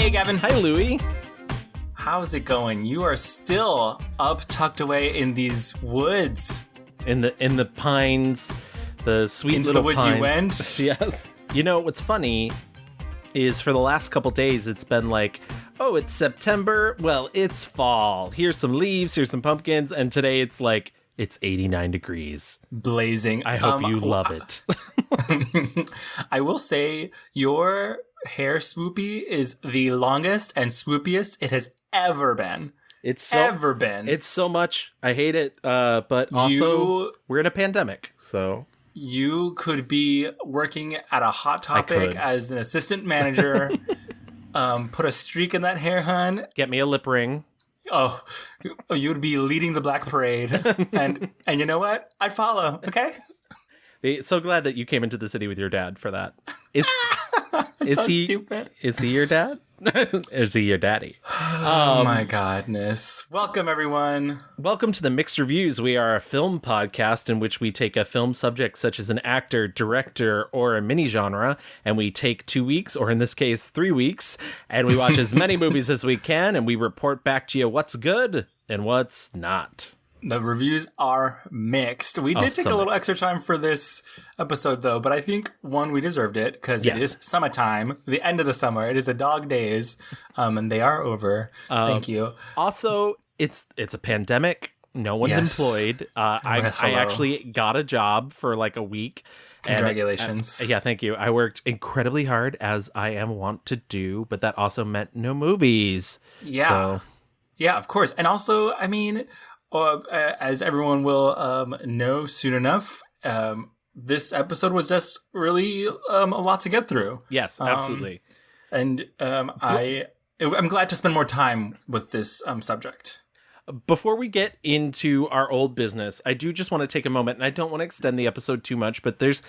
Hey, Gavin. Hi, Louie. How's it going? You are still up tucked away in these woods. In the pines, the sweet Into little the woods pines. you went? Yes. You know, what's funny is for the last couple days, it's been like, oh, it's September. Well, it's fall. Here's some leaves. Here's some pumpkins. And today it's like, it's 89 degrees. Blazing. I hope you love it. I will say your hair swoopy is the longest and swoopiest it has ever been. It's so, ever been. It's so much. I hate it. But also, we're in a pandemic, so... You could be working at a Hot Topic as an assistant manager. Put a streak in that hair, hun. Get me a lip ring. Oh, you would be leading the Black Parade. and you know what? I'd follow, okay? So glad that you came into the city with your dad for that. Is stupid. Is he your dad? Is he your daddy? Oh my godness. Welcome, everyone. Welcome to the Mixed Reviews. We are a film podcast in which we take a film subject such as an actor, director, or a mini genre, and we take 2 weeks, or in this case, 3 weeks, and we watch as many movies as we can, and we report back to you what's good and what's not. The reviews are mixed. We did take a little extra time for this episode, though, but I think, one, we deserved it, because it is summertime, the end of the summer. It is the dog days, and they are over. Thank you. Also, it's a pandemic. No one's employed. I actually got a job for like a week. Congratulations. Yeah, thank you. I worked incredibly hard, as I am wont to do, but that also meant no movies. Yeah. So. Yeah, of course. And also, I mean... as everyone will know soon enough, this episode was just really a lot to get through. Yes, absolutely. And I'm glad to spend more time with this subject. Before we get into our old business, I do just want to take a moment, and I don't want to extend the episode too much, but there's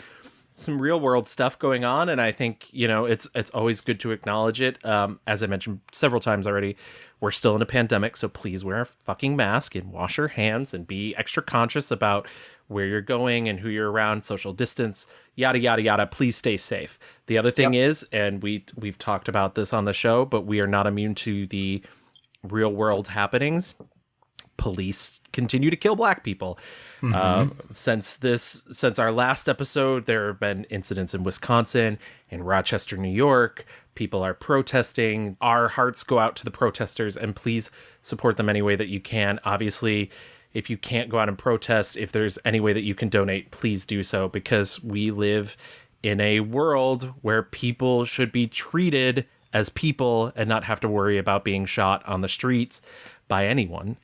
some real world stuff going on, and I think, it's always good to acknowledge it. As I mentioned several times already, we're still in a pandemic, so please wear a fucking mask and wash your hands and be extra conscious about where you're going and who you're around, social distance, yada, yada, yada. Please stay safe. The other thing is, and we've talked about this on the show, but we are not immune to the real world happenings. Police continue to kill black people. Since our last episode, there have been incidents in Wisconsin, in Rochester, New York. People are protesting. Our hearts go out to the protesters, and please support them any way that you can. Obviously, if you can't go out and protest, if there's any way that you can donate, please do so, because we live in a world where people should be treated as people and not have to worry about being shot on the streets by anyone.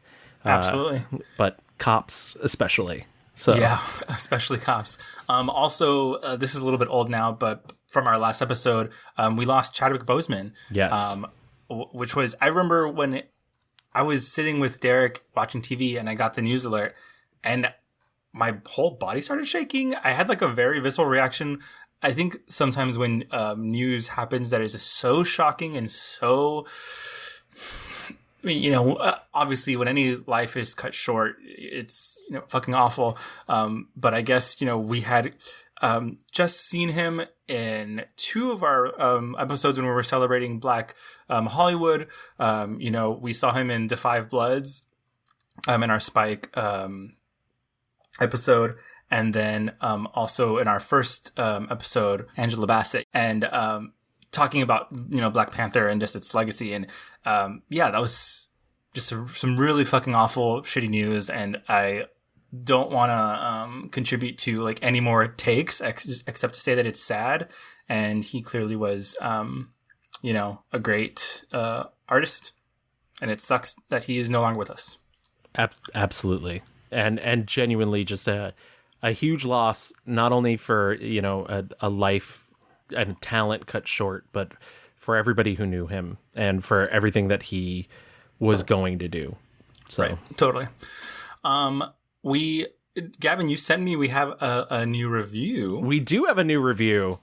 Absolutely. But cops especially. So yeah, especially cops. Also, this is a little bit old now, but from our last episode, we lost Chadwick Boseman. Yes. Which was, I remember when I was sitting with Derek watching TV and I got the news alert and my whole body started shaking. I had like a very visceral reaction. I think sometimes when news happens that is just so shocking and so... obviously when any life is cut short, it's, fucking awful. But I guess, we had just seen him in 2 of our episodes when we were celebrating Black Hollywood. We saw him in Da 5 Bloods in our Spike episode. And then also in our first episode, Angela Bassett. And talking about, Black Panther and just its legacy. And that was just some really fucking awful, shitty news. And I don't want to contribute to like any more takes except to say that it's sad. And he clearly was, a great artist. And it sucks that he is no longer with us. Absolutely. And genuinely just a huge loss, not only for, a life and talent cut short, but for everybody who knew him and for everything that he was going to do. So right, totally. Gavin, you sent me, we have a new review. We do have a new review.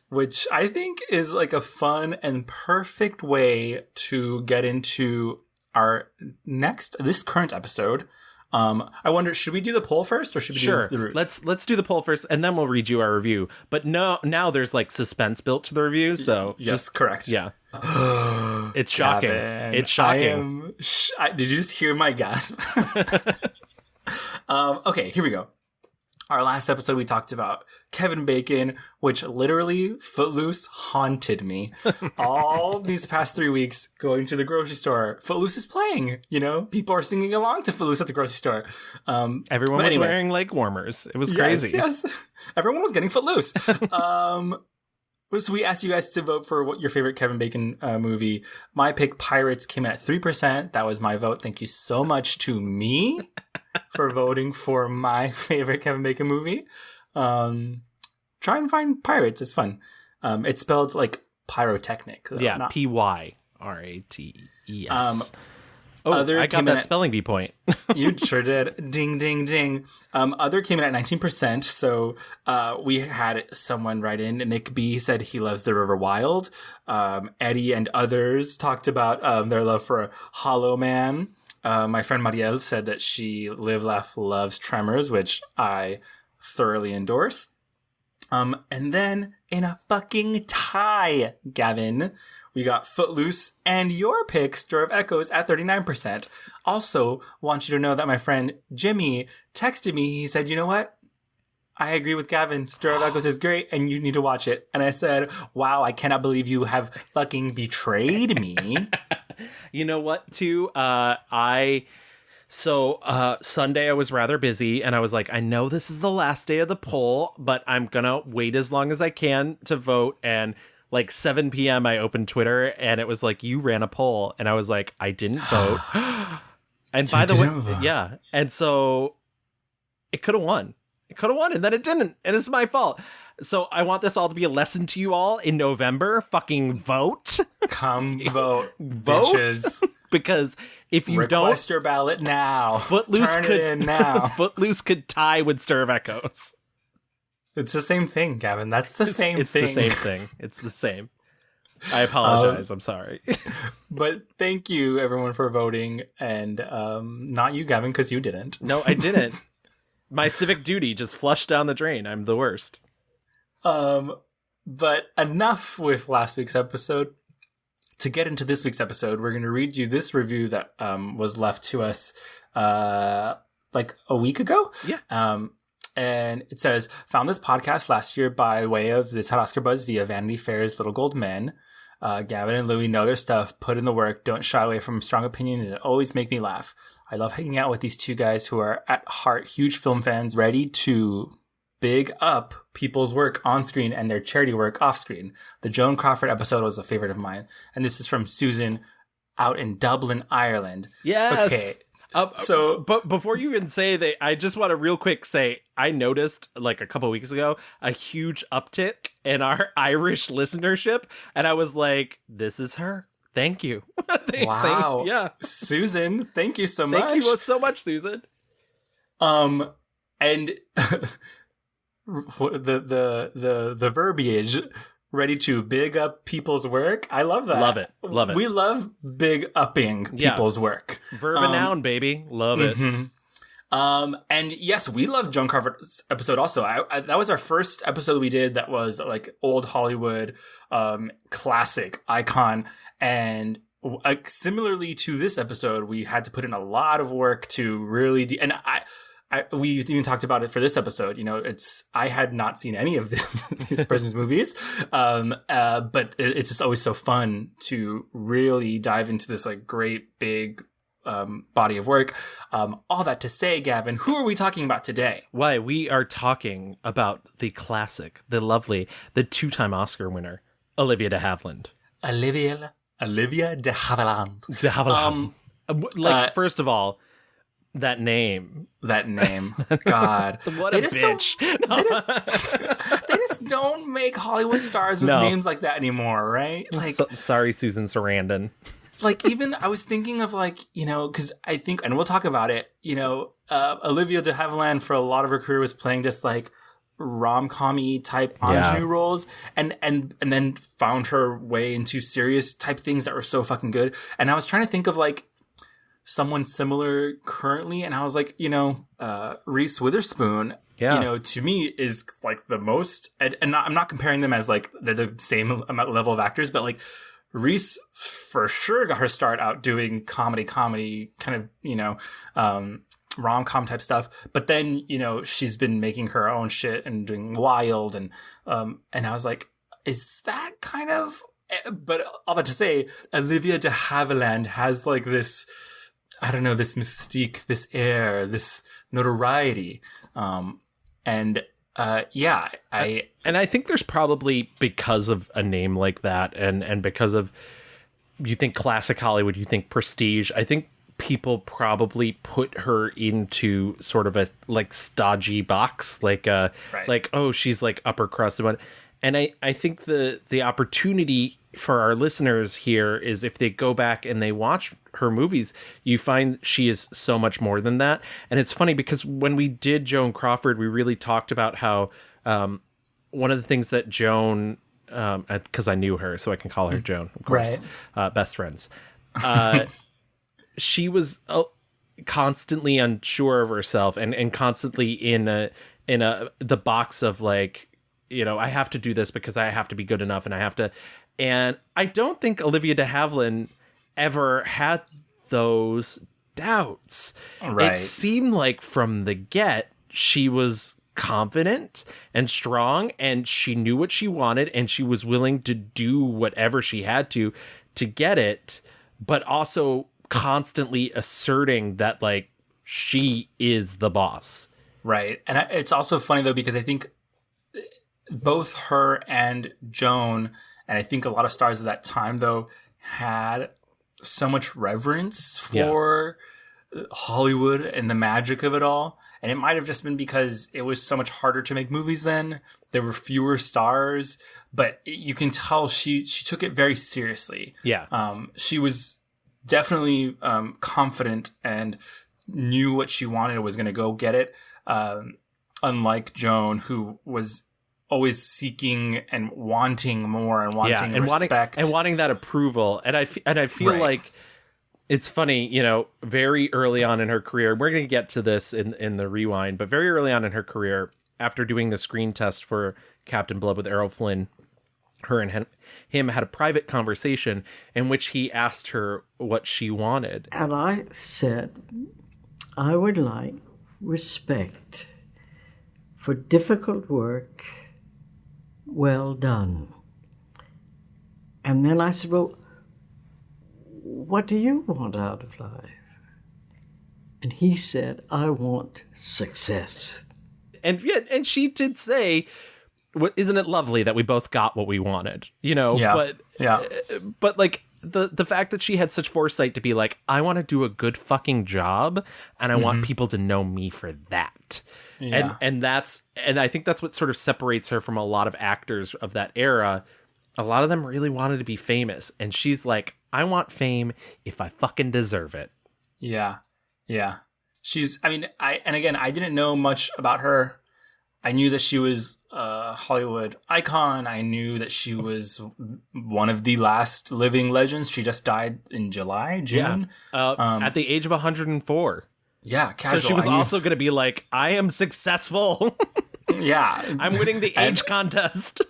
Which I think is like a fun and perfect way to get into this current episode. I wonder, should we do the poll first or should we do the review? Let's do the poll first and then we'll read you our review. But now there's like suspense built to the review, so yes, correct. Yeah. It's shocking. Gavin, It's shocking. Did you just hear my gasp? Okay, here we go. Our last episode, we talked about Kevin Bacon, which literally Footloose haunted me. All these past 3 weeks going to the grocery store, Footloose is playing. You know, people are singing along to Footloose at the grocery store. Everyone was wearing leg warmers. It was crazy. Yes. Everyone was getting Footloose. So we asked you guys to vote for what your favorite Kevin Bacon movie. My pick, Pirates, came in at 3%. That was my vote. Thank you so much to me for voting for my favorite Kevin Bacon movie. Try and find Pirates. It's fun. It's spelled like pyrotechnic. Yeah, not Pyrates. I got that spelling bee point. You sure did. Ding, ding, ding. Other came in at 19%. So we had someone write in. Nick B said he loves The River Wild. Eddie and others talked about their love for Hollow Man. My friend Marielle said that she Live, Laugh, Loves Tremors, which I thoroughly endorse. And then in a fucking tie, Gavin, we got Footloose and your pick, Stir of Echoes, at 39%. Also, want you to know that my friend Jimmy texted me. He said, you know what? I agree with Gavin. Stir of Echoes is great and you need to watch it. And I said, wow, I cannot believe you have fucking betrayed me. You know what, too? Sunday I was rather busy and I was like, I know this is the last day of the poll, but I'm gonna wait as long as I can to vote. And like 7 p.m. I opened Twitter and it was like, you ran a poll. And I was like, I didn't vote. And by the way, yeah. And so it could have won. And then it didn't. And it's my fault. So I want this all to be a lesson to you all in November. Fucking vote. Come vote, bitches. Because if you request your ballot now. Footloose Turn it in now. Footloose could tie with Stir of Echoes. It's the same thing, Gavin. That's the same thing. It's the same thing. It's the same. I apologize. I'm sorry. But thank you, everyone, for voting. And not you, Gavin, because you didn't. No, I didn't. My civic duty just flushed down the drain. I'm the worst. But enough with last week's episode. To get into this week's episode, we're going to read you this review that was left to us like a week ago. Yeah. And it says, found this podcast last year by way of this had Oscar buzz via Vanity Fair's Little Gold Men. Gavin and Louie know their stuff, put in the work, don't shy away from strong opinions, and always make me laugh. I love hanging out with these two guys who are at heart huge film fans, ready to big up people's work on screen and their charity work off screen. The Joan Crawford episode was a favorite of mine. And this is from Susan out in Dublin, Ireland. Yes. Okay. But before you even say that, I just want to real quick say, I noticed like a couple weeks ago, a huge uptick in our Irish listenership. And I was like, this is her. Thank you. Wow. Yeah. Susan, thank you so much. Thank you so much, Susan. And the verbiage, ready to big up people's work. I love that. Love it. We love big upping people's work. Verb and noun, baby. Love it. And yes, we love Joan Crawford's episode also. That was our first episode we did that was like old Hollywood, classic icon. And similarly to this episode, we had to put in a lot of work to really we even talked about it for this episode. You know, I had not seen any of this person's movies, but it's just always so fun to really dive into this like great big body of work. All that to say, Gavin, who are we talking about today? Why, we are talking about the classic, the lovely, the 2-time Oscar winner, Olivia de Havilland. Olivia de Havilland. First of all, that name. God. What a bitch. They just don't make Hollywood stars with names like that anymore, right? Like, sorry, Susan Sarandon. Like, even I was thinking of like, you know, because I think, and we'll talk about it, you know, Olivia de Havilland for a lot of her career was playing just like rom-com-y type ingenue roles, and then found her way into serious type things that were so fucking good. And I was trying to think of like someone similar currently, and I was like, you know, Reese Witherspoon, you know, to me is like the most, and I'm not comparing them as like they're the same level of actors, but like Reese for sure got her start out doing comedy kind of, rom-com type stuff. But then, she's been making her own shit and doing Wild. And I was like, is that kind of, but all that to say, Olivia de Havilland has like this, I don't know, this mystique, this air, this notoriety. And I think there's probably, because of a name like that and because of, you think classic Hollywood, you think prestige, I think people probably put her into sort of a like stodgy box, like oh, she's like upper crust and I think the opportunity for our listeners here is, if they go back and they watch her movies, you find she is so much more than that. And it's funny because when we did Joan Crawford, we really talked about how one of the things that Joan, because I knew her, so I can call her Joan, of course, right. Best friends. She was constantly unsure of herself and constantly in the box of like, I have to do this because I have to be good enough, and I don't think Olivia de Havilland ever had those doubts. Right. It seemed like from the get, she was confident and strong, and she knew what she wanted, and she was willing to do whatever she had to get it, but also constantly asserting that like she is the boss. Right. And it's also funny though, because I think both her and Joan, and I think a lot of stars at that time though, had so much reverence for Hollywood and the magic of it all. And it might have just been because it was so much harder to make movies then. There were fewer stars, but you can tell she took it very seriously. Yeah. She was definitely confident and knew what she wanted and was going to go get it. Unlike Joan, who was always seeking and wanting more and wanting respect and wanting that approval. And I feel right. like it's funny, very early on in her career, we're going to get to this in the rewind, but very early on in her career, after doing the screen test for Captain Blood with Errol Flynn, her and him had a private conversation in which he asked her what she wanted. And I said, I would like respect for difficult work well done. And then I said, well, what do you want out of life? And he said, I want success. And she did say, isn't it lovely that we both got what we wanted? But like the fact that she had such foresight to be like, I want to do a good fucking job, and I want people to know me for that. Yeah. And I think that's what sort of separates her from a lot of actors of that era. A lot of them really wanted to be famous, and she's like, I want fame if I fucking deserve it. Yeah. Yeah. I didn't know much about her. I knew that she was a Hollywood icon. I knew that she was one of the last living legends. She just died in June. At the age of 104. Yeah, casual. So she was also going to be like, I am successful. Yeah. I'm winning the age contest.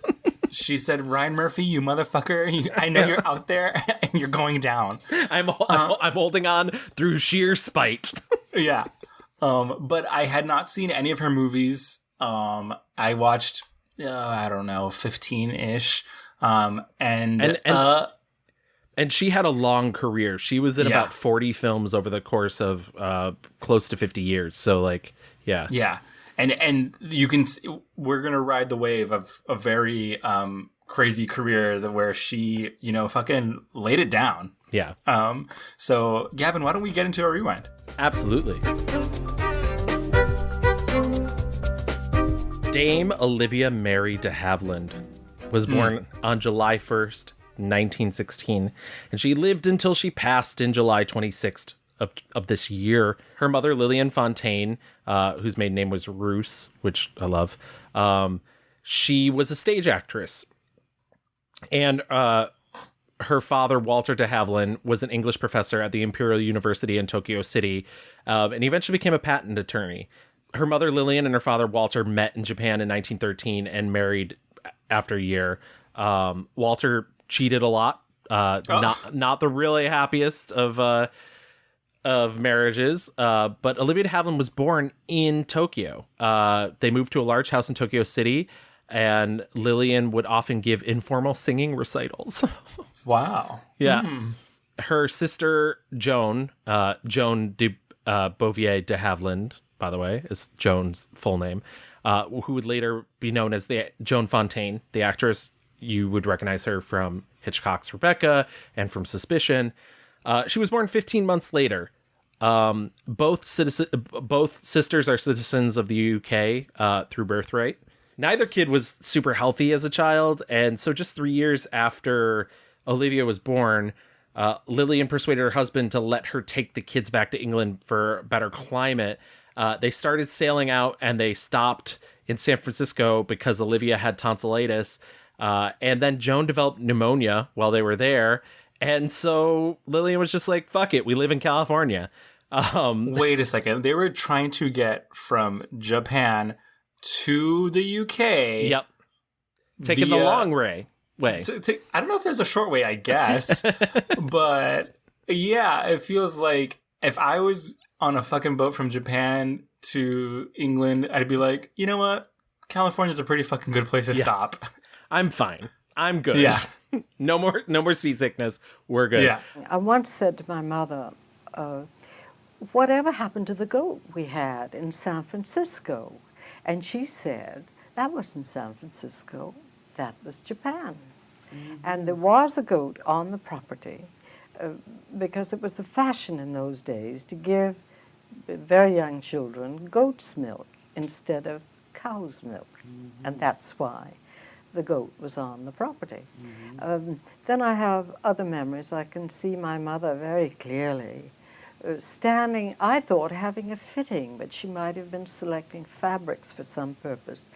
She said, Ryan Murphy, you motherfucker, I know you're out there and you're going down. I'm holding on through sheer spite. Yeah. But I had not seen any of her movies. I watched, 15-ish. And she had a long career. She was in about 40 films over the course of close to 50 years. So like, yeah. Yeah. And we're going to ride the wave of a very crazy career where she, fucking laid it down. Yeah. So Gavin, why don't we get into a rewind? Absolutely. Dame Olivia Mary de Havilland was born on July 1st, 1916, and she lived until she passed in July 26th of this year. Her mother, Lillian Fontaine, whose maiden name was Roos, which I love, she was a stage actress. And her father, Walter de Havilland, was an English professor at the Imperial University in Tokyo City, and he eventually became a patent attorney. Her mother, Lillian, and her father, Walter, met in Japan in 1913 and married after a year. Walter cheated a lot Not the really happiest of marriages. But Olivia de Havilland was born in Tokyo. They moved to a large house in Tokyo City, and Lillian would often give informal singing recitals. Wow. Yeah. Her sister Joan de Bouvier de Havilland, by the way, is Joan's full name, who would later be known as the Joan Fontaine, the actress. You would recognize her from Hitchcock's Rebecca and from Suspicion. She was born 15 months later. Both sisters are citizens of the UK through birthright. Neither kid was super healthy as a child, and so just 3 years after Olivia was born, Lillian persuaded her husband to let her take the kids back to England for a better climate. They started sailing out, and they stopped in San Francisco because Olivia had tonsillitis. And then Joan developed pneumonia while they were there. And so Lillian was just like, fuck it, we live in California. Wait a second. They were trying to get from Japan to the UK. Yep. Taking the long way. I don't know if there's a short way, I guess. But yeah, it feels like if I was on a fucking boat from Japan to England, I'd be like, you know what? California's a pretty fucking good place to stop. I'm fine. I'm good. Yeah. No more seasickness. We're good. Yeah. I once said to my mother, whatever happened to the goat we had in San Francisco? And she said, that wasn't San Francisco, that was Japan. Mm-hmm. And there was a goat on the property because it was the fashion in those days to give very young children goat's milk instead of cow's milk. Mm-hmm. And that's why the goat was on the property. Mm-hmm. Then I have other memories. I can see my mother very clearly standing, I thought, having a fitting, but she might have been selecting fabrics for some purpose.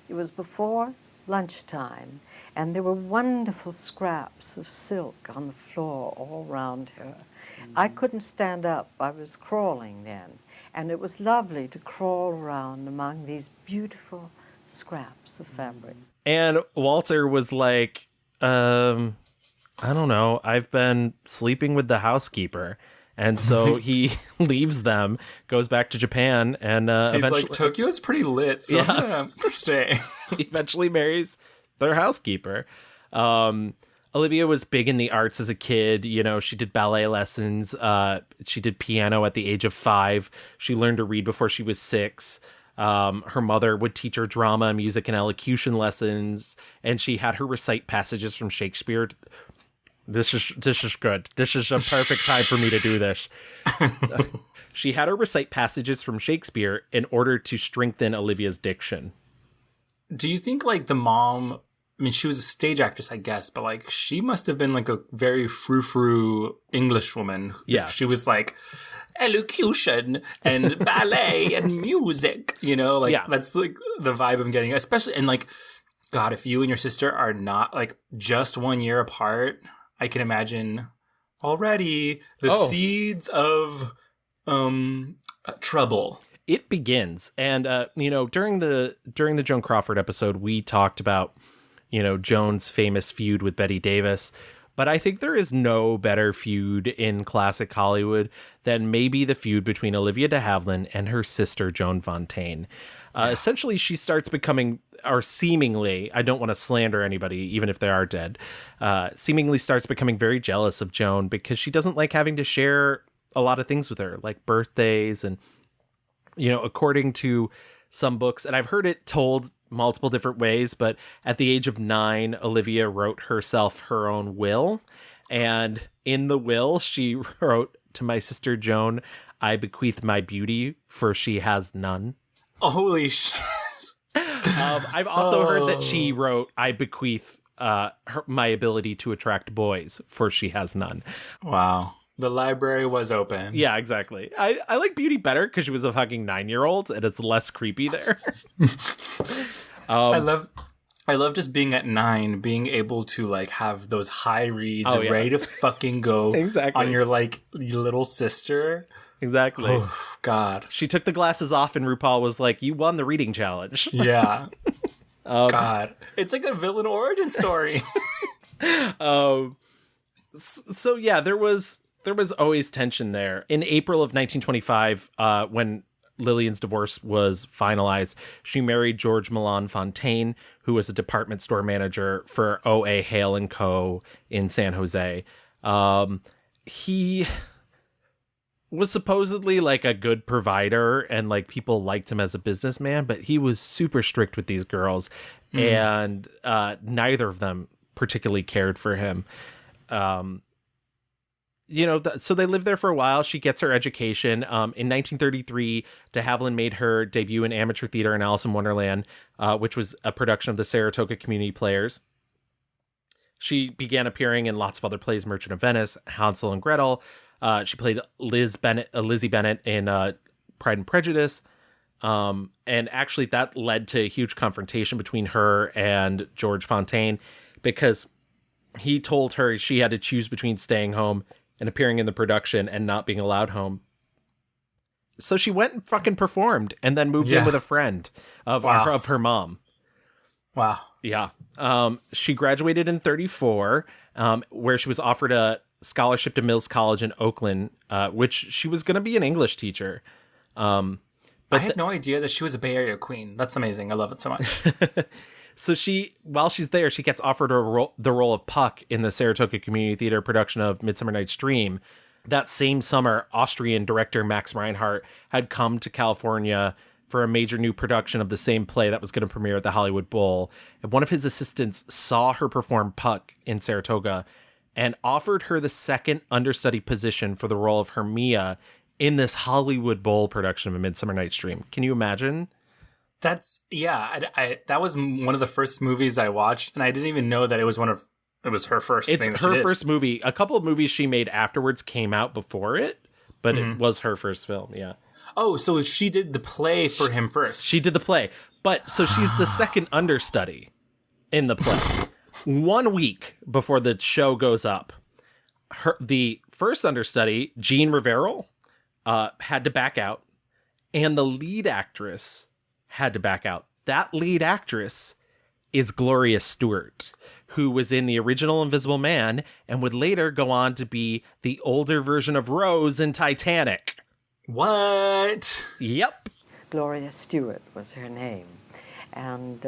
It was before lunchtime, and there were wonderful scraps of silk on the floor all around her. Mm-hmm. I couldn't stand up. I was crawling then, and it was lovely to crawl around among these beautiful scraps of fabric. And Walter was like, I don't know, I've been sleeping with the housekeeper. And so he leaves them, goes back to Japan, and he's eventually, like, Tokyo's pretty lit, so I'm gonna stay. He eventually marries their housekeeper. Olivia was big in the arts as a kid. You know, she did ballet lessons. She did piano at the age of 5. She learned to read before she was 6. Her mother would teach her drama, music, and elocution lessons, and she had her recite passages from Shakespeare. This is good. This is a perfect time for me to do this. She had her recite passages from Shakespeare in order to strengthen Olivia's diction. Do you think, like, the mom, I mean, she was a stage actress, I guess, but, like, she must have been, like, a very frou-frou English woman. Yeah. If she was, like, elocution and ballet and music, you know? Like, that's, like, the vibe I'm getting. Especially, and, like, God, if you and your sister are not, like, just 1 year apart, I can imagine already the seeds of trouble. It begins. And, you know, during the Joan Crawford episode, we talked about, you know, Joan's famous feud with Bette Davis. But I think there is no better feud in classic Hollywood than maybe the feud between Olivia de Havilland and her sister, Joan Fontaine. Essentially, she starts becoming, or seemingly, I don't want to slander anybody, even if they are dead, seemingly starts becoming very jealous of Joan because she doesn't like having to share a lot of things with her, like birthdays. And, you know, according to some books, and I've heard it told multiple different ways, but at the age of 9, Olivia wrote herself her own will. And in the will, she wrote, "To my sister Joan, I bequeath my beauty, for she has none." Holy shit. I've also heard that she wrote, "I bequeath my ability to attract boys, for she has none." Wow. The library was open. Yeah, exactly. I like beauty better because she was a fucking 9-year-old and it's less creepy there. I love just being at 9, being able to, like, have those high reads ready to fucking go on your, like, little sister. Exactly. Oh, God. She took the glasses off and RuPaul was like, "You won the reading challenge." Yeah. God. It's like a villain origin story. So yeah, there was always tension there. In April of 1925, when Lillian's divorce was finalized, she married George Milan Fontaine, who was a department store manager for O.A. Hale and Co. in San Jose. He was supposedly like a good provider and like people liked him as a businessman, but he was super strict with these girls, and neither of them particularly cared for him. So they lived there for a while. She gets her education. In 1933, de Havilland made her debut in amateur theater in Alice in Wonderland, which was a production of the Saratoga Community Players. She began appearing in lots of other plays, Merchant of Venice, Hansel and Gretel. She played Lizzie Bennet in Pride and Prejudice. And actually that led to a huge confrontation between her and George Fontaine, because he told her she had to choose between staying home and appearing in the production and not being allowed home. So she went and fucking performed and then moved in with a friend of her mom. Wow. Yeah. She graduated in 1934, where she was offered a scholarship to Mills College in Oakland, which she was going to be an English teacher. But I had no idea that she was a Bay Area queen. That's amazing. I love it so much. So while she's there, she gets offered the role of Puck in the Saratoga Community Theater production of Midsummer Night's Dream. That same summer, Austrian director Max Reinhardt had come to California for a major new production of the same play that was going to premiere at the Hollywood Bowl. And one of his assistants saw her perform Puck in Saratoga and offered her the second understudy position for the role of Hermia in this Hollywood Bowl production of A Midsummer Night's Dream. Can you imagine? That was one of the first movies I watched, and I didn't even know that it was her first thing. It's her first movie. A couple of movies she made afterwards came out before it, but it was her first film, yeah. Oh, so she did the play for him first. She did the play. But so she's the second understudy in the play. 1 week before the show goes up, the first understudy, Jean Rivero, had to back out, and the lead actress had to back out. That lead actress is Gloria Stewart, who was in the original Invisible Man and would later go on to be the older version of Rose in Titanic. What? Yep. Gloria Stewart was her name. And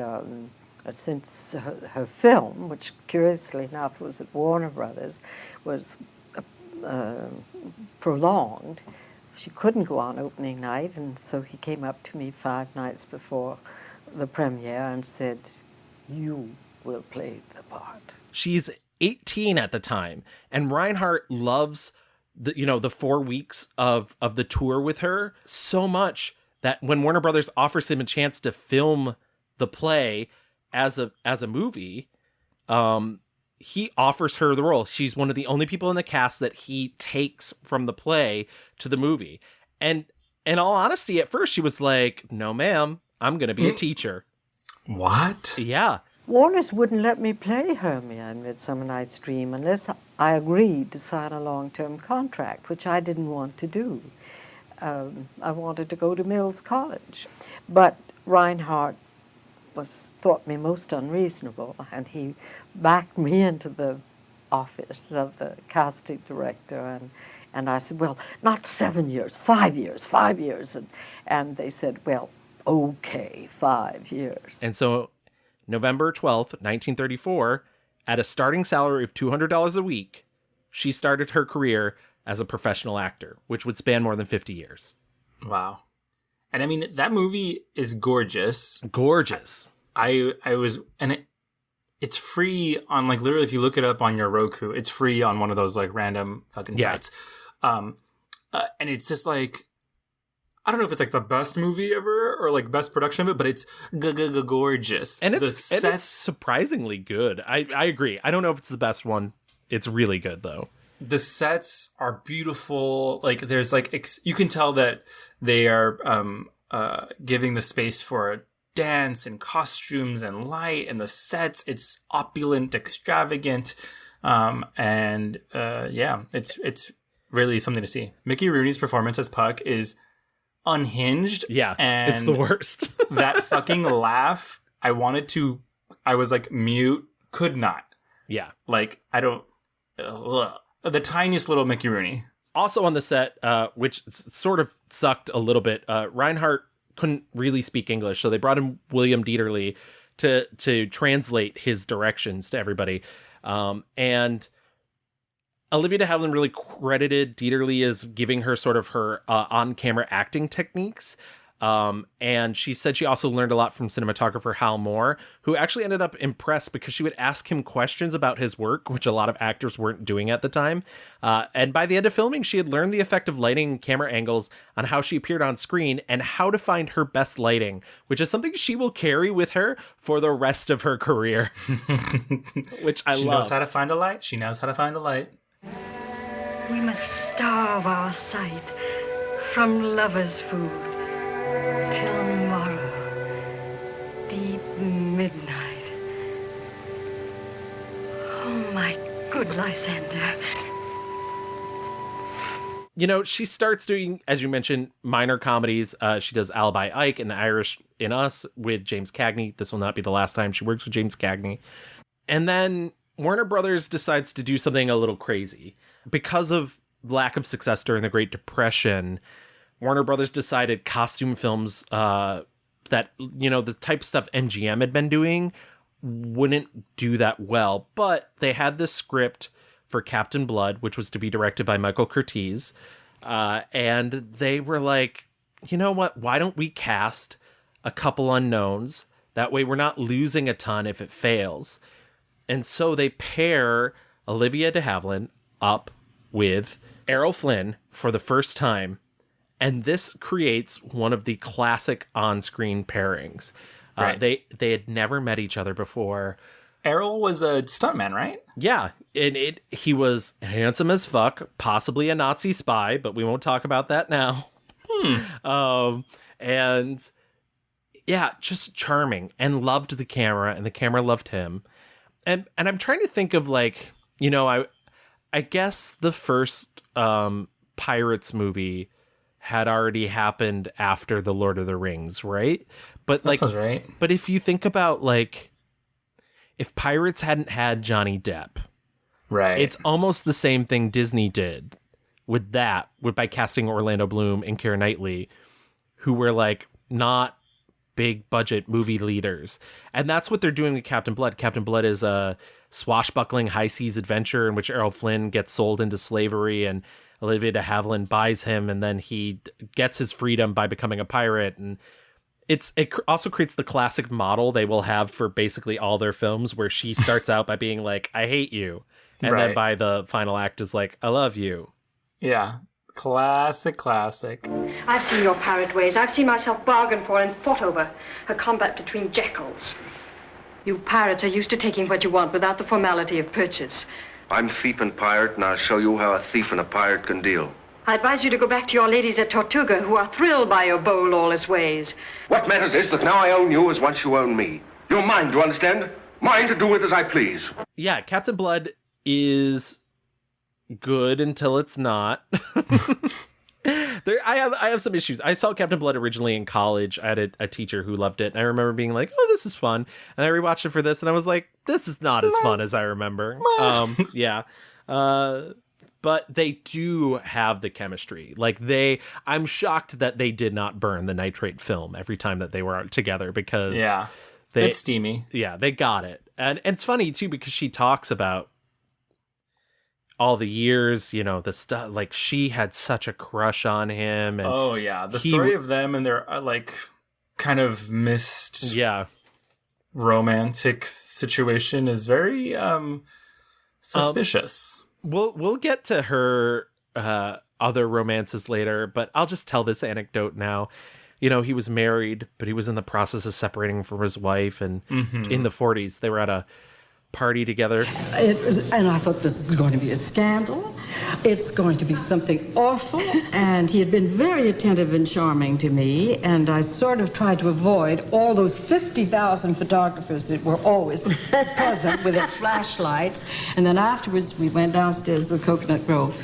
since her film, which curiously enough was at Warner Brothers, was prolonged, she couldn't go on opening night, and so he came up to me 5 nights before the premiere and said, "You will play the part." She's 18 at the time, and Reinhardt loves the 4 weeks of the tour with her so much that when Warner Brothers offers him a chance to film the play as a movie, he offers her the role. She's one of the only people in the cast that he takes from the play to the movie. And in all honesty, at first she was like, "No, ma'am, I'm going to be a teacher." What? Yeah. Warner's wouldn't let me play Hermia in Midsummer Night's Dream unless I agreed to sign a long-term contract, which I didn't want to do. I wanted to go to Mills College. But Reinhardt thought me most unreasonable, and he backed me into the office of the casting director, and I said, "Well, not 7 years, 5 years, 5 years." And they said, "Well, okay, 5 years." And so November 12th, 1934, at a starting salary of $200 a week, she started her career as a professional actor, which would span more than 50 years. Wow. And I mean, that movie is gorgeous. Gorgeous. It's free on, like, literally, if you look it up on your Roku, it's free on one of those, like, random fucking sites. And it's just, like, I don't know if it's, like, the best movie ever or, like, best production of it, but it's gorgeous. And it's surprisingly good. I agree. I don't know if it's the best one. It's really good, though. The sets are beautiful. Like, there's, like, you can tell that they are giving the space for dance and costumes and light, and the sets, it's opulent, extravagant, it's really something to see. Mickey Rooney's performance as Puck is unhinged. Yeah, and it's the worst. That fucking laugh, I was like mute, could not. Yeah, like the tiniest little Mickey Rooney. Also on the set, which sort of sucked a little bit, Reinhardt couldn't really speak English, so they brought in William Dieterle to translate his directions to everybody. And Olivia de Havilland really credited Dieterle as giving her sort of her on-camera acting techniques. And she said she also learned a lot from cinematographer Hal Moore, who actually ended up impressed because she would ask him questions about his work, which a lot of actors weren't doing at the time. And by the end of filming, she had learned the effect of lighting camera angles on how she appeared on screen and how to find her best lighting, which is something she will carry with her for the rest of her career, which I love. She knows how to find the light. She knows how to find the light. We must starve our sight from lovers' food till morrow, deep midnight. Oh, my good Lysander. You know, she starts doing, as you mentioned, minor comedies. She does Alibi Ike and The Irish in Us with James Cagney. This will not be the last time she works with James Cagney. And then Warner Brothers decides to do something a little crazy. Because of lack of success during the Great Depression, Warner Brothers decided costume films that, you know, the type of stuff MGM had been doing wouldn't do that well. But they had this script for Captain Blood, which was to be directed by Michael Curtiz. And they were like, you know what? Why don't we cast a couple unknowns? That way we're not losing a ton if it fails. And so they pair Olivia de Havilland up with Errol Flynn for the first time. And this creates one of the classic on-screen pairings. Right. They had never met each other before. Errol was a stuntman, right? Yeah, and he was handsome as fuck, possibly a Nazi spy, but we won't talk about that now. And yeah, just charming and loved the camera, and the camera loved him. And I'm trying to think of, like, you know, I guess the first Pirates movie had already happened after the Lord of the Rings, right? But That sounds right. But if you think about, like, if Pirates hadn't had Johnny Depp, Right. it's almost the same thing Disney did with by casting Orlando Bloom and Keira Knightley, who were, like, not big budget movie leaders. And that's what they're doing with Captain Blood. Captain Blood is a swashbuckling high seas adventure in which Errol Flynn gets sold into slavery, and Olivia de Havilland buys him, and then he gets his freedom by becoming a pirate. And it also creates the classic model they will have for basically all their films, where she starts out by being like, I hate you. And then by the final act is like, I love you. Yeah. Classic. I've seen your pirate ways. I've seen myself bargained for and fought over. A combat between jackals. You pirates are used to taking what you want without the formality of purchase. I'm thief and pirate, and I'll show you how a thief and a pirate can deal. I advise you to go back to your ladies at Tortuga, who are thrilled by your bold, lawless ways. What matters is that now I own you as once you own me. You're mine, do you understand? Mine to do with as I please. Yeah, Captain Blood is good until it's not. I have some issues. I saw Captain Blood originally in college. I had a teacher who loved it, and I remember being like, oh, this is fun. And I rewatched it for this, and I was like, this is not as fun as I remember. Yeah. But they do have the chemistry. Like, I'm shocked that they did not burn the nitrate film every time that they were together, because it's steamy. Yeah, they got it. And it's funny too, because she talks about all the years, you know, the stuff, like, she had such a crush on him. And oh yeah, the story of them and their like kind of missed romantic situation is very suspicious. We'll get to her other romances later, but I'll just tell this anecdote now. You know, he was married, but he was in the process of separating from his wife, and in the 40s, they were at a party together. And I thought, this is going to be a scandal. It's going to be something awful. And he had been very attentive and charming to me, and I sort of tried to avoid all those 50,000 photographers that were always present with their flashlights. And then afterwards, we went downstairs to the Coconut Grove.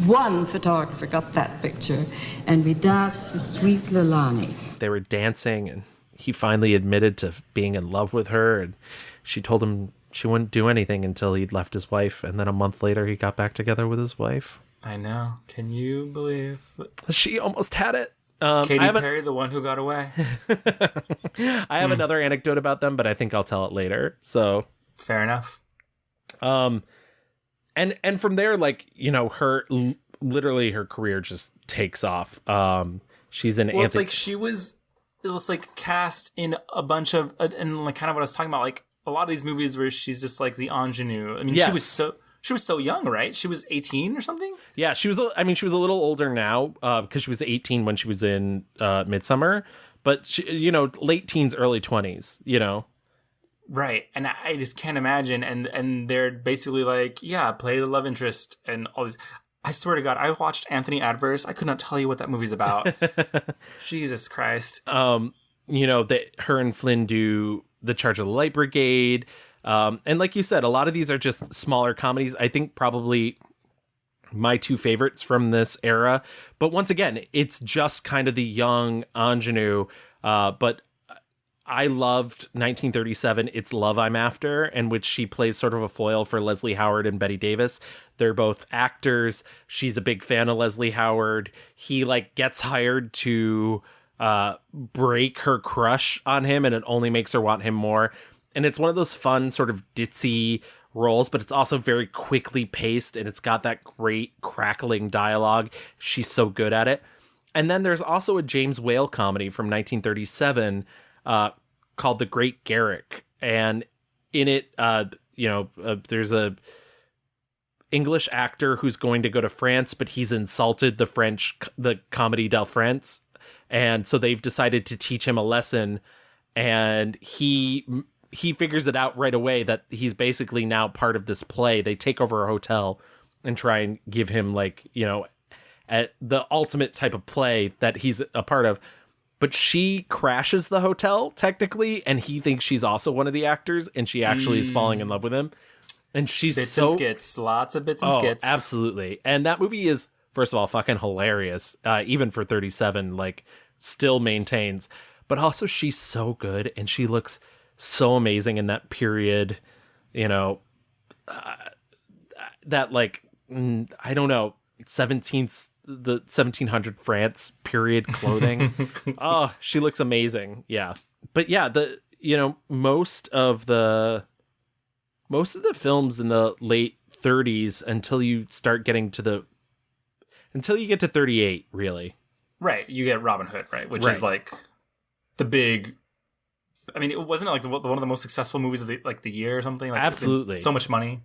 One photographer got that picture, and we danced to Sweet Lilani. They were dancing, and he finally admitted to being in love with her, and she told him she wouldn't do anything until he'd left his wife, and then a month later he got back together with his wife. I know. Can you believe? She almost had it. Katy Perry, the one who got away. I have another anecdote about them, but I think I'll tell it later. So fair enough. And from there, like, you know, literally her career just takes off. She's in it's like it was like cast in a bunch of, and like kind of what I was talking about, like a lot of these movies where she's just like the ingenue. I mean, yes. she was so young, right? She was 18 or something? Yeah, she was a little older now because she was 18 when she was in Midsummer, but she, you know, late teens, early 20s, you know. Right. And I just can't imagine. And they're basically like, yeah, play the love interest and all these. I swear to God, I watched Anthony Adverse. I could not tell you what that movie's about. Jesus Christ. You know, her and Flynn do The Charge of the Light Brigade. And like you said, a lot of these are just smaller comedies. I think probably my two favorites from this era. But once again, it's just kind of the young ingenue. But I loved 1937, It's Love I'm After, in which she plays sort of a foil for Leslie Howard and Bette Davis. They're both actors. She's a big fan of Leslie Howard. He like gets hired to break her crush on him, and it only makes her want him more. And it's one of those fun sort of ditzy roles, but it's also very quickly paced, and it's got that great crackling dialogue. She's so good at it. And then there's also a James Whale comedy from 1937 called The Great Garrick. And in it, there's a English actor who's going to go to France, but he's insulted the Comédie de France. And so they've decided to teach him a lesson, and he figures it out right away that he's basically now part of this play. They take over a hotel and try and give him, like, you know, at the ultimate type of play that he's a part of. But she crashes the hotel technically, and he thinks she's also one of the actors, and she actually is falling in love with him. And she's bits and skits, lots of bits and skits. Absolutely. And that movie is, first of all, fucking hilarious. Even for 37, like, still maintains. But also, she's so good, and she looks so amazing in that period, you know, that, like, I don't know, the 1700 France period clothing. Oh, she looks amazing. Yeah. But yeah, most of the films in the late 30s until you get to 38, really. Right. You get Robin Hood, right? Which is like the big, I mean, it wasn't like one of the most successful movies of the year or something. Like, absolutely. So much money.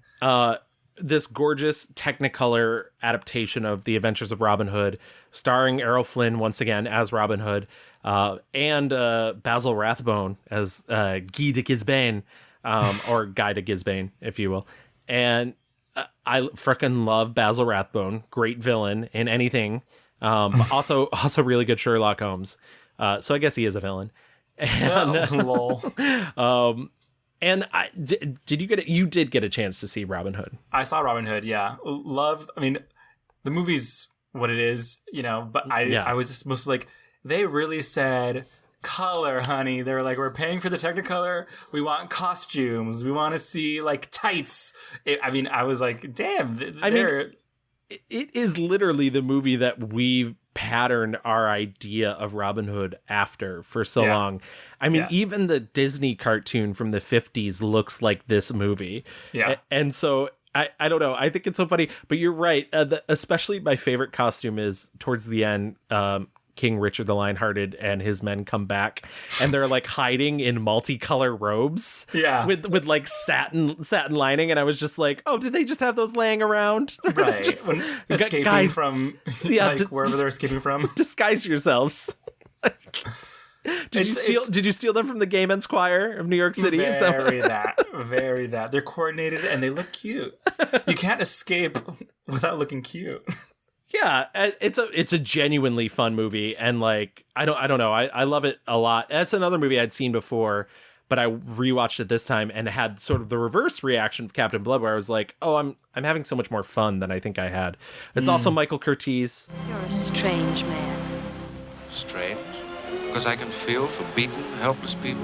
This gorgeous Technicolor adaptation of The Adventures of Robin Hood, starring Errol Flynn once again as Robin Hood, and Basil Rathbone as Guy de Gisbane, or Guy de Gisbane, if you will. And I frickin' love Basil Rathbone, great villain in anything. Also really good Sherlock Holmes. So I guess he is a villain. And, lol. And you did get a chance to see Robin Hood. I saw Robin Hood, yeah. Loved, I mean, the movie's what it is, you know, but I was just mostly like, they really said color, honey. They're like, we're paying for the Technicolor. We want costumes. We want to see, like, tights. I was like, damn. It is literally the movie that we've patterned our idea of Robin Hood after for so long. I mean, even the Disney cartoon from the 50s looks like this movie. Yeah. And so I don't know. I think it's so funny, but you're right. Especially my favorite costume is towards the end, King Richard the Lionhearted and his men come back, and they're like hiding in multicolor robes, with like satin lining, and I was just like, oh, did they just have those laying around? Right, just, escaping from wherever they're escaping from. Disguise yourselves. Did you steal them from the Gay Men's Choir of New York City? Very that. They're coordinated and they look cute. You can't escape without looking cute. Yeah, it's a genuinely fun movie, and like I don't know, I love it a lot. That's another movie I'd seen before, but I rewatched it this time and had sort of the reverse reaction of Captain Blood, where I was like, oh, I'm having so much more fun than I think I had. It's also Michael Curtiz. You're a strange man. Strange? Because I can feel for beaten, helpless people?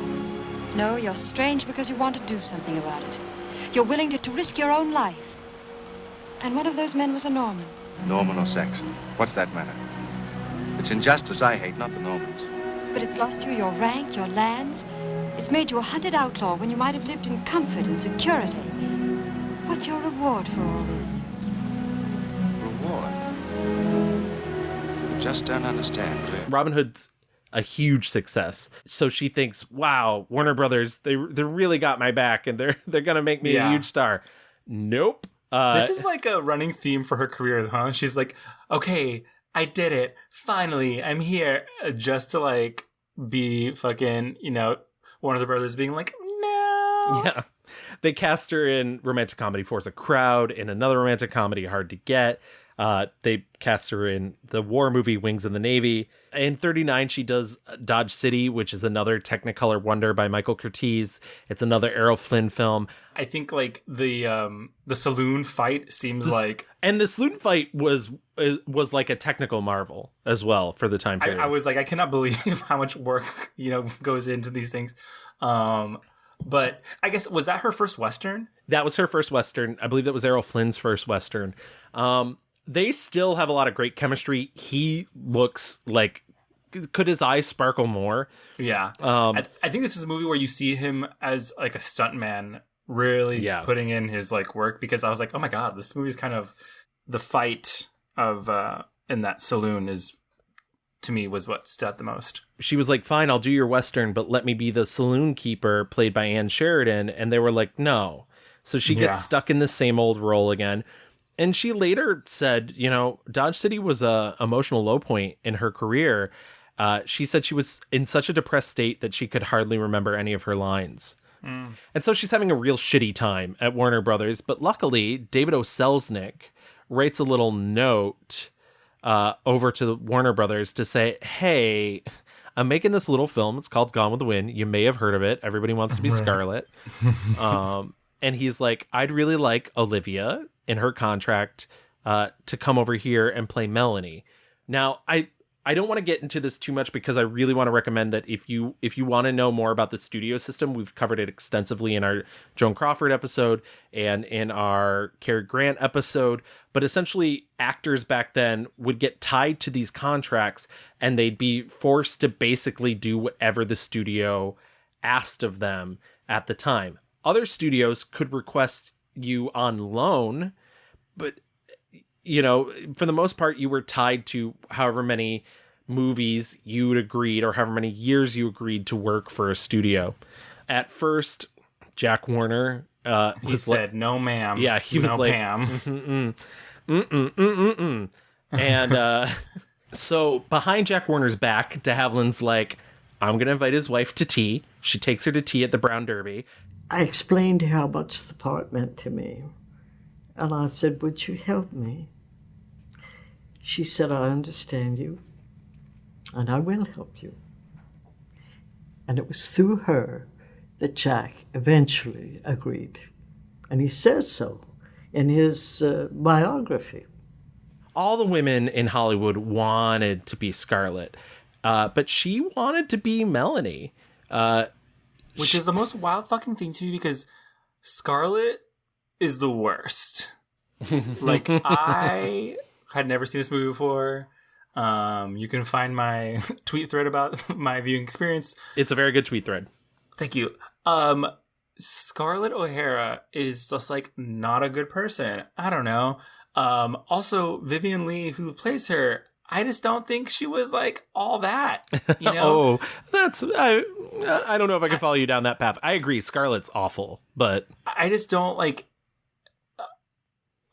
No, you're strange because you want to do something about it. You're willing to risk your own life. And one of those men was a Norman. Norman or Saxon? What's that matter? It's injustice I hate, not the Normans. But it's lost you your rank, your lands. It's made you a hunted outlaw when you might have lived in comfort and security. What's your reward for all this? Reward? Just don't understand, do you? Robin Hood's a huge success. So she thinks, wow, Warner Brothers, they really got my back and they're going to make me a huge star. Nope. This is like a running theme for her career, huh? She's like, okay, I did it. Finally, I'm here. Just to like be fucking, one of the brothers being like, no. Yeah. They cast her in romantic comedy Force a Crowd, in another romantic comedy Hard to Get. They cast her in the war movie Wings of the Navy. In 1939, she does Dodge City, which is another Technicolor wonder by Michael Curtiz. It's another Errol Flynn film. I think like the saloon fight seems like, and the saloon fight was like a technical marvel as well for the time period. I was like, I cannot believe how much work goes into these things. But I guess, was that her first Western? That was her first Western. I believe that was Errol Flynn's first Western. They still have a lot of great chemistry. He looks like, could his eyes sparkle more? Yeah. I think this is a movie where you see him as like a stuntman really putting in his like work, because I was like, oh my God, this movie is kind of, the fight of in that saloon is, to me, was what stood out the most. She was like, fine, I'll do your Western, but let me be the saloon keeper played by Ann Sheridan. And they were like, no. So she gets stuck in the same old role again. And she later said, Dodge City was a emotional low point in her career. She said she was in such a depressed state that she could hardly remember any of her lines. And so she's having a real shitty time at Warner Brothers. But luckily, David O. Selznick writes a little note over to Warner Brothers to say, hey, I'm making this little film. It's called Gone with the Wind. You may have heard of it. Everybody wants to be Scarlet. And he's like, I'd really like Olivia in her contract to come over here and play Melanie. Now, I don't want to get into this too much, because I really want to recommend that if you want to know more about the studio system, we've covered it extensively in our Joan Crawford episode and in our Cary Grant episode. But essentially, actors back then would get tied to these contracts and they'd be forced to basically do whatever the studio asked of them at the time. Other studios could request you on loan, but for the most part, you were tied to however many movies you'd agreed, or however many years you agreed to work for a studio. At first, Jack Warner, he said, "No, ma'am." Yeah, he was no, like, "Ma'am." And so behind Jack Warner's back, de Havilland's like, I'm going to invite his wife to tea. She takes her to tea at the Brown Derby. I explained how much the part meant to me. And I said, would you help me? She said, I understand you, and I will help you. And it was through her that Jack eventually agreed. And he says so in his biography. All the women in Hollywood wanted to be Scarlet, but she wanted to be Melanie. Which is the most wild fucking thing to me, because Scarlet is the worst. Like, I had never seen this movie before. You can find my tweet thread about my viewing experience. It's a very good tweet thread. Thank you. Scarlett O'Hara is just like not a good person. I don't know. Also, Vivian Leigh, who plays her, I just don't think she was like all that. You know? I don't know if I can follow you down that path. I agree, Scarlett's awful, but I just don't like.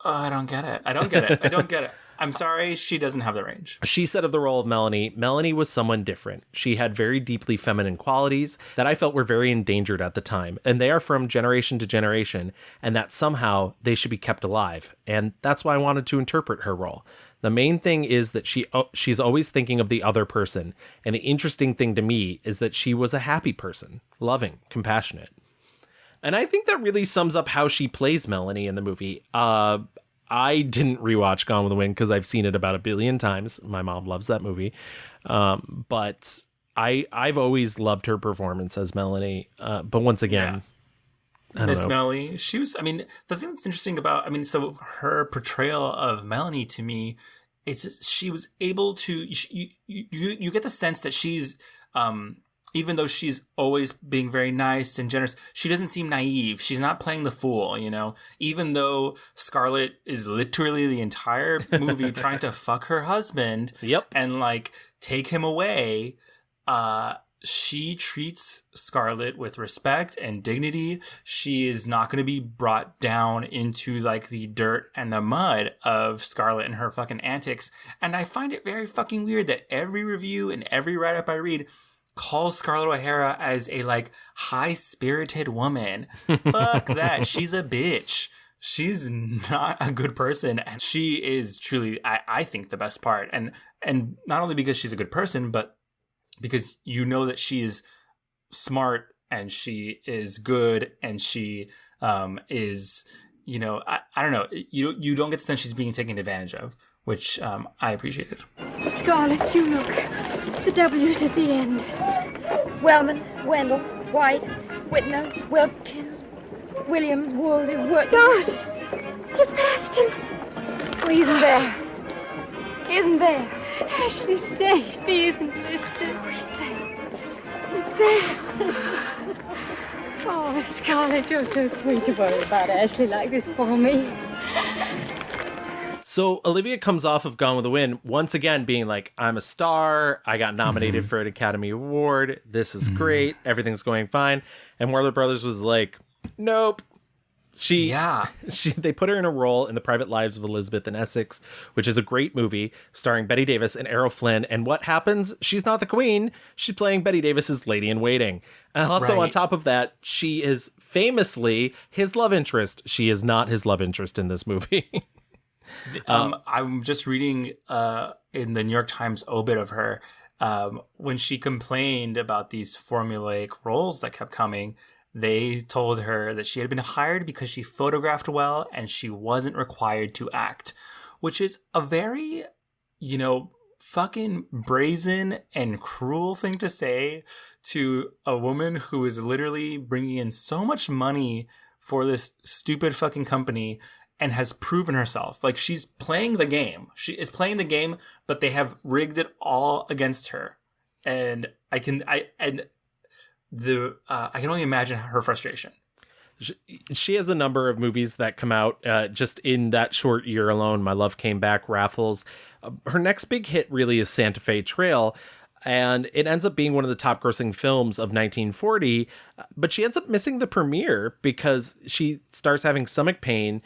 I don't get it. I don't get it. I'm sorry, she doesn't have the range. She said of the role of Melanie was someone different. She had very deeply feminine qualities that I felt were very endangered at the time, and they are from generation to generation, and that somehow they should be kept alive. And that's why I wanted to interpret her role. The main thing is that she's always thinking of the other person, and the interesting thing to me is that she was a happy person, loving, compassionate. And I think that really sums up how she plays Melanie in the movie. I didn't rewatch Gone with the Wind because I've seen it about 1 billion times. My mom loves that movie. But I've always loved her performance as Melanie. But once again, Miss Melanie. She was, I mean, the thing that's interesting about, I mean, so her portrayal of Melanie to me, is she was able to, you get the sense that she's, even though she's always being very nice and generous, she doesn't seem naive. She's not playing the fool, you know? Even though Scarlett is literally the entire movie trying to fuck her husband and, like, take him away, she treats Scarlett with respect and dignity. She is not going to be brought down into, like, the dirt and the mud of Scarlett and her fucking antics. And I find it very fucking weird that every review and every write-up I read calls Scarlett O'Hara as a, like, high-spirited woman. Fuck that. She's a bitch. She's not a good person. And she is truly, I think, the best part. And not only because she's a good person, but because you know that she is smart and she is good and she is, you know, I don't know. You don't get the sense she's being taken advantage of, which I appreciated. Scarlett, you look. The W's at the end. Wellman, Wendell, White, Whitner, Wilkins, Williams, Woolsey, Scarlett! You passed him. Oh, he isn't there. He isn't there. Ashley's safe. He isn't listed. Oh, he's safe. He's safe. Oh, Scarlett, you're so sweet to worry about Ashley like this for me. So Olivia comes off of Gone with the Wind once again being like, I'm a star. I got nominated for an Academy Award. This is great. Everything's going fine. And Warner Brothers was like, nope. They put her in a role in The Private Lives of Elizabeth and Essex, which is a great movie starring Bette Davis and Errol Flynn. And what happens? She's not the queen. She's playing Bette Davis's lady in waiting. And also on top of that, she is famously his love interest. She is not his love interest in this movie. I'm just reading in the New York Times obit of her when she complained about these formulaic roles that kept coming. They told her that she had been hired because she photographed well and she wasn't required to act, which is a very, you know, fucking brazen and cruel thing to say to a woman who is literally bringing in so much money for this stupid fucking company and has proven herself. Like, she's playing the game. She is playing the game, but they have rigged it all against her. And I can only imagine her frustration. She has a number of movies that come out just in that short year alone. My Love Came Back, Raffles. Her next big hit really is Santa Fe Trail. And it ends up being one of the top grossing films of 1940. But she ends up missing the premiere because she starts having stomach pain.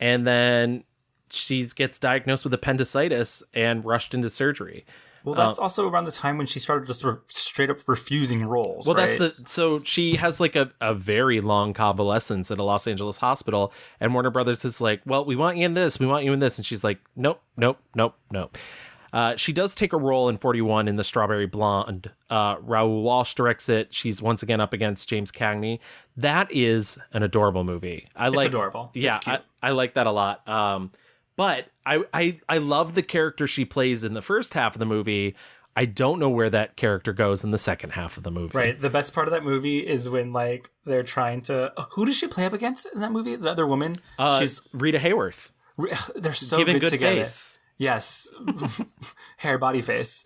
And then she gets diagnosed with appendicitis and rushed into surgery. Well, that's also around the time when she started just sort of straight up refusing roles. Well, right? So she has like a very long convalescence at a Los Angeles hospital, and Warner Brothers is like, well, we want you in this, we want you in this. And she's like, nope. She does take a role in 41 in The Strawberry Blonde. Raoul Walsh directs it. She's once again up against James Cagney. That is an adorable movie. It's adorable. Yeah, it's cute. I like that a lot. But I love the character she plays in the first half of the movie. I don't know where that character goes in the second half of the movie. Right. The best part of that movie is when, like, they're trying to... Who does she play up against in that movie? The other woman? She's Rita Hayworth. They're so Giving good together. Face. Yes. Hair, body, face.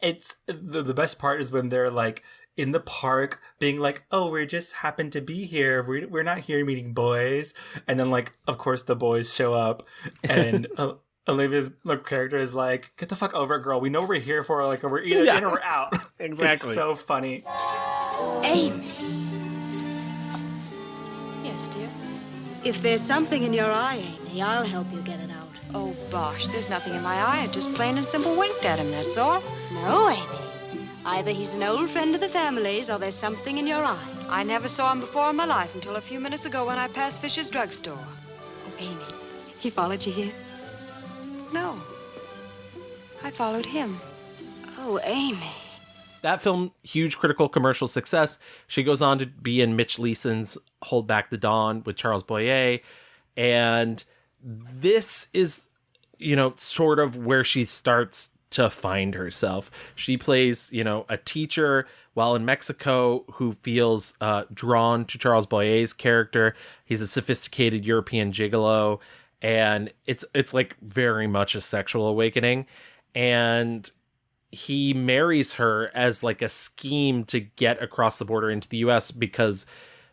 It's the best part is when they're, like, in the park being like, oh, we just happened to be here. We're not here meeting boys. And then, like, of course the boys show up and Olivia's character is like, get the fuck over it, girl. We know what we're here for. Like, we're either in or we're out. Exactly. It's so funny. Amy. Yes, dear. If there's something in your eye, Amy, I'll help you get it out. Oh, bosh, there's nothing in my eye. I just plain and simple winked at him, that's all. No, Amy. Either he's an old friend of the family's or there's something in your eye. I never saw him before in my life until a few minutes ago when I passed Fisher's drugstore. Oh, Amy, he followed you here? No. I followed him. Oh, Amy. That film, huge critical commercial success. She goes on to be in Mitch Leeson's Hold Back the Dawn with Charles Boyer. And this is, you know, sort of where she starts to find herself. She plays, a teacher while in Mexico who feels drawn to Charles Boyer's character. He's a sophisticated European gigolo, and it's like very much a sexual awakening. And he marries her as like a scheme to get across the border into the US, because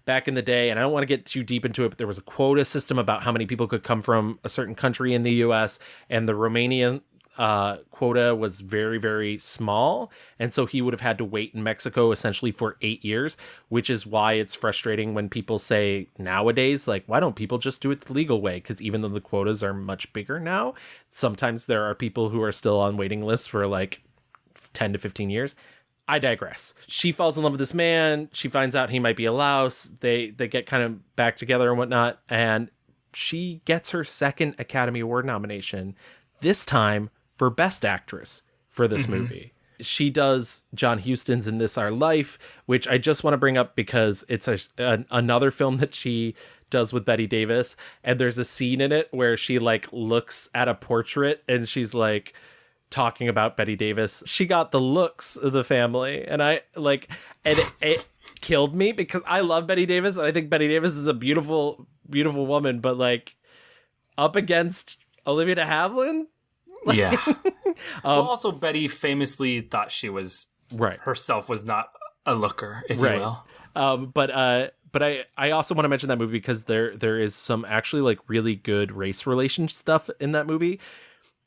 back in the day, and I don't want to get too deep into it, but there was a quota system about how many people could come from a certain country in the US, and the Romanian quota was very, very small. And so he would have had to wait in Mexico essentially for 8 years, which is why it's frustrating when people say nowadays, like, why don't people just do it the legal way? Because even though the quotas are much bigger now, sometimes there are people who are still on waiting lists for like 10 to 15 years. I digress. She falls in love with this man. She finds out he might be a louse. They get kind of back together and whatnot. And she gets her second Academy Award nomination, this time for Best Actress for this movie. She does John Huston's In This Our Life, which I just want to bring up because it's another film that she does with Bette Davis. And there's a scene in it where she like looks at a portrait and she's like talking about Bette Davis. She got the looks of the family. And it killed me because I love Bette Davis. I think Bette Davis is a beautiful, beautiful woman, but like up against Olivia de Havilland. Yeah. Well, also Betty famously thought she was herself was not a looker, if you will. But I also want to mention that movie because there is some actually like really good race relation stuff in that movie.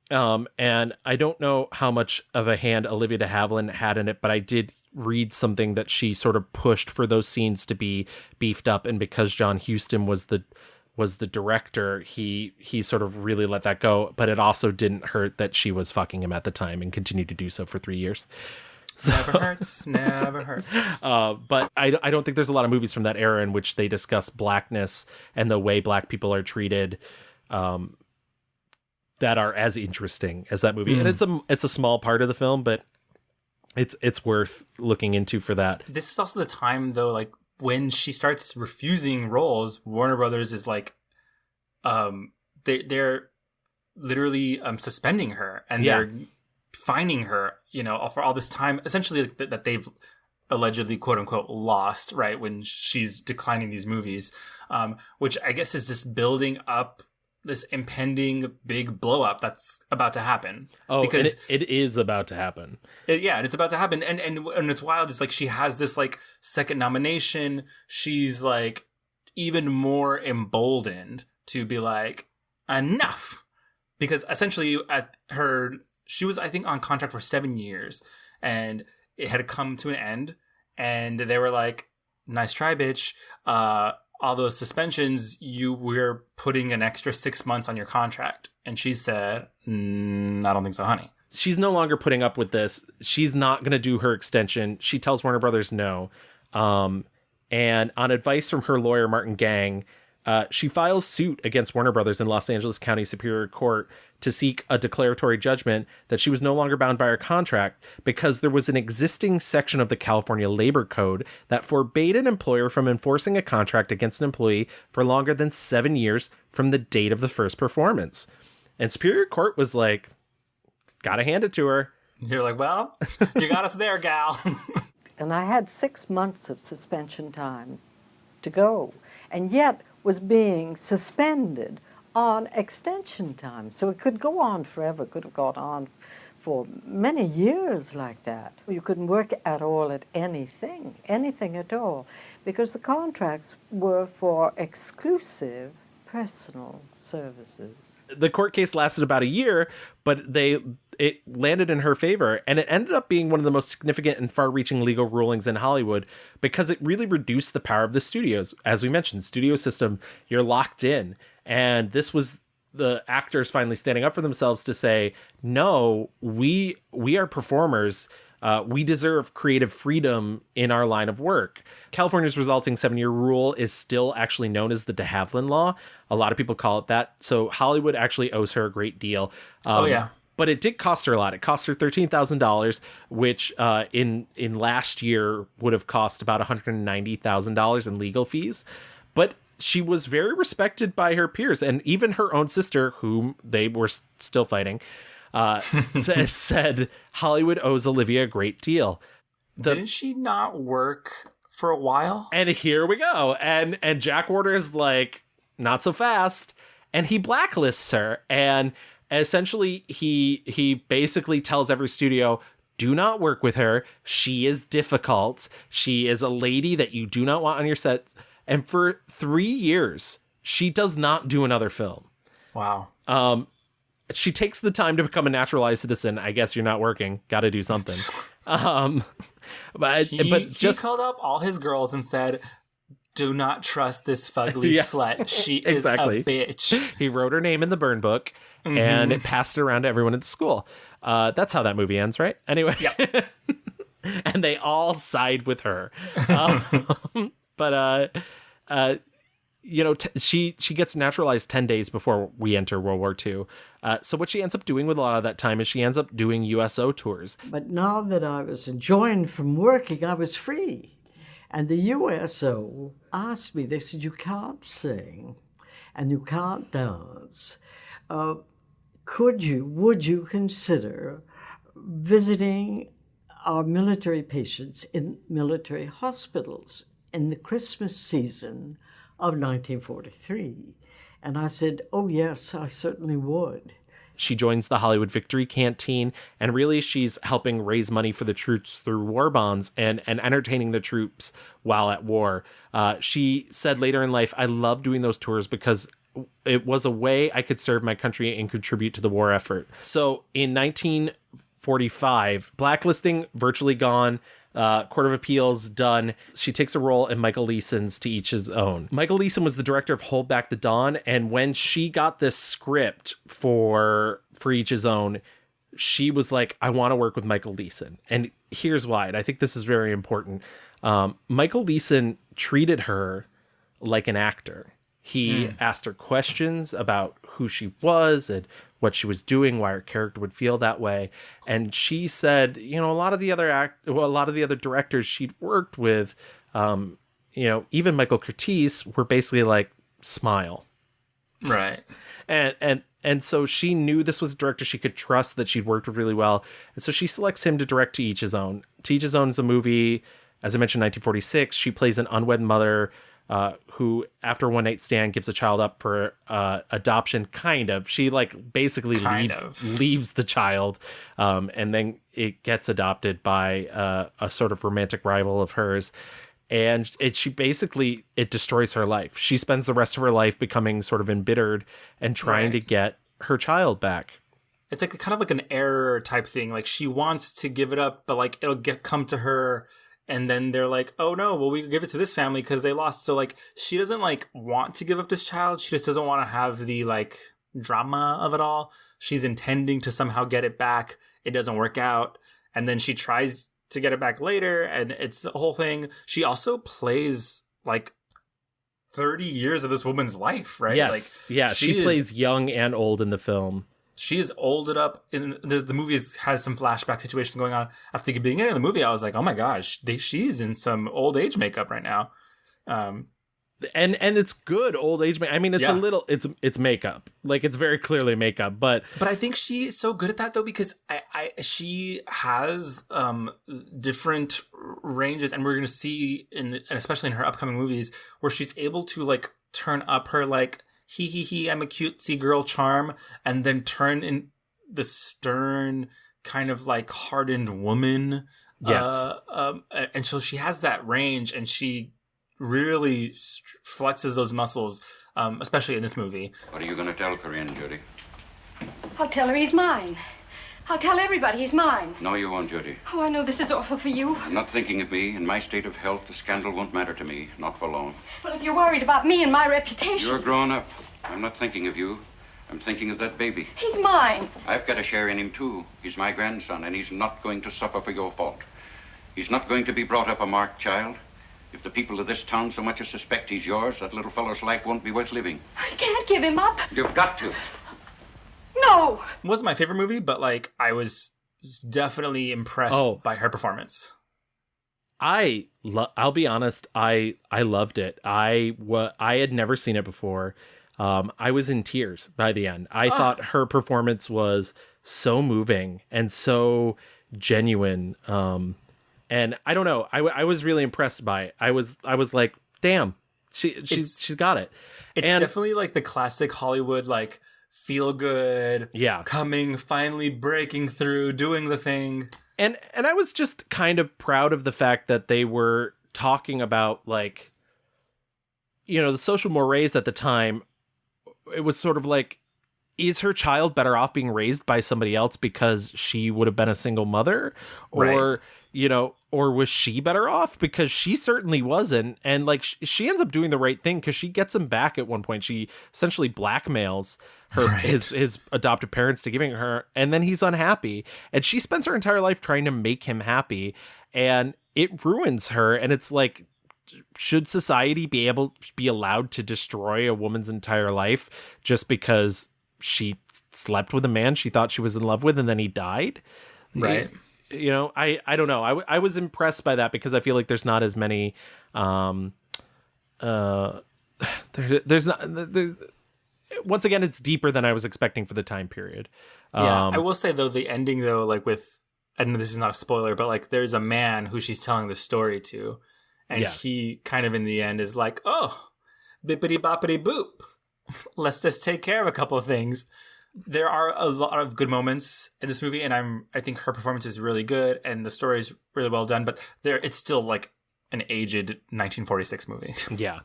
And I don't know how much of a hand Olivia de Havilland had in it, but I did read something that she sort of pushed for those scenes to be beefed up, and because John Huston was the director, he sort of really let that go. But it also didn't hurt that she was fucking him at the time and continued to do so for 3 years. So, never hurts. But I don't think there's a lot of movies from that era in which they discuss blackness and the way black people are treated that are as interesting as that movie. And it's a small part of the film, but it's worth looking into for that. This is also the time though, like when she starts refusing roles, Warner Brothers is like, they're literally suspending her, and they're fining her, for all this time, essentially that they've allegedly quote unquote lost, right, when she's declining these movies, which I guess is just building up this impending big blow up that's about to happen. Oh, because it is about to happen. And it's about to happen. And it's wild. It's like she has this like second nomination. She's like even more emboldened to be like, enough. Because essentially she was, I think, on contract for 7 years, and it had come to an end, and they were like, nice try, bitch. All those suspensions, we're putting an extra 6 months on your contract. And she said, I don't think so, honey. She's no longer putting up with this. She's not going to do her extension. She tells Warner Brothers no. And on advice from her lawyer, Martin Gang, she files suit against Warner Brothers in Los Angeles County Superior Court to seek a declaratory judgment that she was no longer bound by her contract because there was an existing section of the California Labor Code that forbade an employer from enforcing a contract against an employee for longer than 7 years from the date of the first performance. And Superior Court was like, gotta hand it to her. You're like, well, you got us there, gal. And I had 6 months of suspension time to go, and yet was being suspended on extension time. So it could go on forever, could have gone on for many years like that. You couldn't work at all at anything at all, because the contracts were for exclusive personal services. The court case lasted about a year, but it landed in her favor, and it ended up being one of the most significant and far-reaching legal rulings in Hollywood because it really reduced the power of the studios. As we mentioned, studio system, you're locked in, and this was the actors finally standing up for themselves to say, no, we are performers. We deserve creative freedom in our line of work. California's resulting 7-year rule is still actually known as the de Havilland Law. A lot of people call it that. So Hollywood actually owes her a great deal. But it did cost her a lot. It cost her $13,000, which in last year would have cost about $190,000 in legal fees. But she was very respected by her peers, and even her own sister, whom they were still fighting, said Hollywood owes Olivia a great deal. Didn't she not work for a while? And here we go. And Jack Warner's like, not so fast. And he blacklists her. And essentially, he basically tells every studio, do not work with her. She is difficult. She is a lady that you do not want on your sets. And for 3 years, she does not do another film. Wow. She takes the time to become a naturalized citizen. I guess you're not working. Got to do something. But he called up all his girls and said, do not trust this fugly slut. She is a bitch. He wrote her name in the burn book and it passed it around to everyone at the school. That's how that movie ends, right? Anyway. Yep. And they all side with her. She gets naturalized 10 days before we enter World War II. So what she ends up doing with a lot of that time is she ends up doing USO tours. But now that I was enjoying from working, I was free. And the USO asked me, they said, you can't sing and you can't dance. Would you consider visiting our military patients in military hospitals in the Christmas season of 1943? And I said, oh, yes, I certainly would. She joins the Hollywood Victory Canteen, and really she's helping raise money for the troops through war bonds and entertaining the troops while at war. She said later in life, I love doing those tours because it was a way I could serve my country and contribute to the war effort. So in 1945, blacklisting virtually gone. Court of Appeals done. She takes a role in Michael Leeson's To Each His Own. Michael Leeson was the director of Hold Back the Dawn, and when she got this script for Each His Own, she was like, I want to work with Michael Leeson. And here's why, and I think this is very important. Michael Leeson treated her like an actor. He asked her questions about who she was and what she was doing, why her character would feel that way. And she said, a lot of the other directors she'd worked with, even Michael Curtiz, were basically like, smile. Right. And so she knew this was a director she could trust, that she'd worked with really well. And so she selects him to direct To Each His Own. To Each His Own is a movie, as I mentioned, 1946. She plays an unwed mother who, after a one-night stand, gives a child up for adoption, kind of. She, basically leaves the child, and then it gets adopted by a sort of romantic rival of hers. And it destroys her life. She spends the rest of her life becoming sort of embittered and trying to get her child back. It's kind of an error type thing. Like, she wants to give it up, but it'll come to her. And then they're like, oh no, well, we give it to this family because they lost. So she doesn't want to give up this child. She just doesn't want to have the drama of it all. She's intending to somehow get it back. It doesn't work out. And then she tries to get it back later. And it's the whole thing. She also plays 30 years of this woman's life, right? Yes. She plays young and old in the film. She is olded up. In the movie has some flashback situation going on. After the beginning of the movie, I was like, oh my gosh, she's in some old age makeup right now. And it's good old age makeup. I mean, it's makeup. It's very clearly makeup, but I think she's so good at that though, because she has different ranges, and we're going to see and especially in her upcoming movies where she's able to turn up her I'm a cutesy girl charm, and then turn in the stern kind of hardened woman. Yes. And so she has that range, and she really flexes those muscles, especially in this movie. What are you going to tell Corinne, Judy? I'll tell her he's mine. I'll tell everybody he's mine. No, you won't, Judy. Oh, I know this is awful for you. I'm not thinking of me. In my state of health, the scandal won't matter to me. Not for long. Well, if you're worried about me and my reputation... You're grown up. I'm not thinking of you. I'm thinking of that baby. He's mine. I've got a share in him, too. He's my grandson, and he's not going to suffer for your fault. He's not going to be brought up a marked child. If the people of this town so much as suspect he's yours, that little fellow's life won't be worth living. I can't give him up. You've got to. No. It wasn't my favorite movie, but I was definitely impressed by her performance. I'll be honest, I loved it. I had never seen it before. I was in tears by the end. I thought her performance was so moving and so genuine. And I don't know, I was really impressed by it. I was like, damn, she's got it. It's definitely like the classic Hollywood, like, feel good, coming, finally breaking through, doing the thing. And I was just kind of proud of the fact that they were talking about, like, you know, the social mores at the time. It was sort of like, is her child better off being raised by somebody else because she would have been a single mother? Or, you know, or was she better off? Because she certainly wasn't. And like, she ends up doing the right thing because she gets him back at one point. She essentially blackmails her, his adoptive parents to giving her, and then he's unhappy. And she spends her entire life trying to make him happy, and it ruins her. And it's like, should society be allowed to destroy a woman's entire life just because she slept with a man she thought she was in love with and then he died? Right. You know, I don't know. I was impressed by that because I feel like there's not as many, there's once again, it's deeper than I was expecting for the time period. I will say though, the ending though, like with, I know this is not a spoiler, but like there's a man who she's telling the story to, and he kind of in the end is like, oh, bippity boppity boop. Let's just take care of a couple of things. There are a lot of good moments in this movie, and I think her performance is really good, and the story is really well done. But it's still like an aged 1946 movie. Yeah.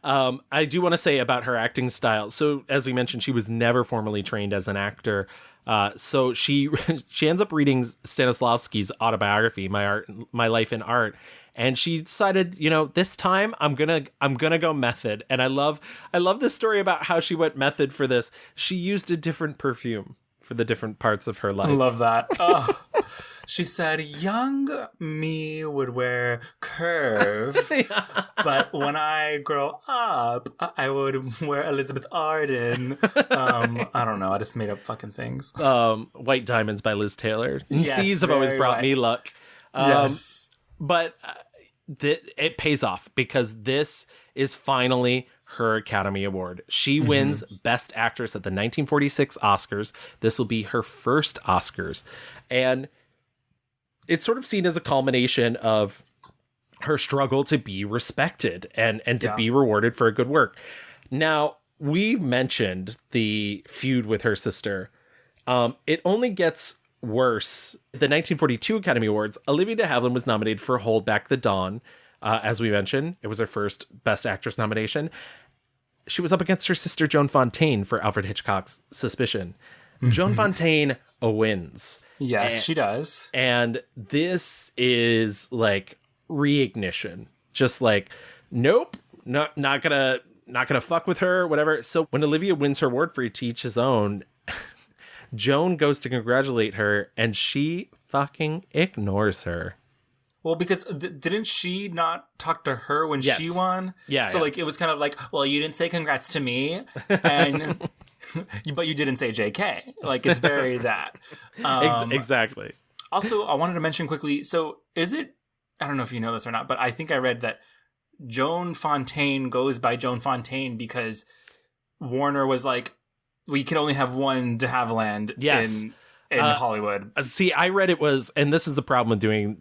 I do want to say about her acting style. So as we mentioned, she was never formally trained as an actor. So she ends up reading Stanislavski's autobiography, My Life in Art. And she decided, you know, this time I'm gonna go method. And I love this story about how she went method for this. She used a different perfume for the different parts of her life. I love that. Oh. She said, young me would wear Curve, but when I grow up, I would wear Elizabeth Arden. I don't know. I just made up fucking things. White Diamonds by Liz Taylor. Yes, these have always brought me luck. Yes. But it pays off because this is finally her Academy Award. She wins Best Actress at the 1946 Oscars. This will be her first Oscars. And it's sort of seen as a culmination of her struggle to be respected and to be rewarded for a good work. Now, we mentioned the feud with her sister. It only gets worse. The 1942 Academy Awards, Olivia de Havilland was nominated for Hold Back the Dawn. As we mentioned, it was her first Best Actress nomination. She was up against her sister Joan Fontaine for Alfred Hitchcock's Suspicion. Joan Fontaine wins. Yes, she does. And this is like reignition. Just like, nope, not gonna fuck with her, whatever. So when Olivia wins her award for To Each His Own, Joan goes to congratulate her, and she fucking ignores her. Well, because didn't she not talk to her when she won? Yeah. So like it was kind of like, well, you didn't say congrats to me, and but you didn't say JK. Like it's very that. Exactly. Also, I wanted to mention quickly. So is it? I don't know if you know this or not, but I think I read that Joan Fontaine goes by Joan Fontaine because Warner was like, we can only have one de Havilland in Hollywood. See, I read it was, and this is the problem with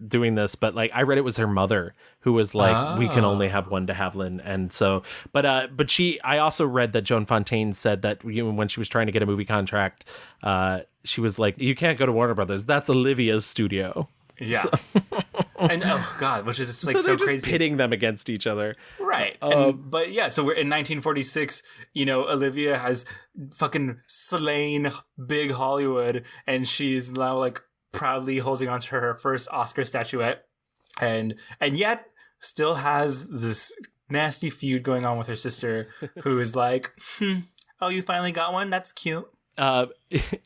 doing this, but like I read it was her mother who was like, we can only have one de Havilland, and so, but I also read that Joan Fontaine said that when she was trying to get a movie contract, she was like, you can't go to Warner Brothers. That's Olivia's studio. Yeah. So. And oh god, which is just like so crazy, just pitting them against each other, right? But yeah, so we're in 1946. You know, Olivia has fucking slain big Hollywood, and she's now like proudly holding on to her first Oscar statuette, and yet still has this nasty feud going on with her sister, who is like, oh, you finally got one? That's cute.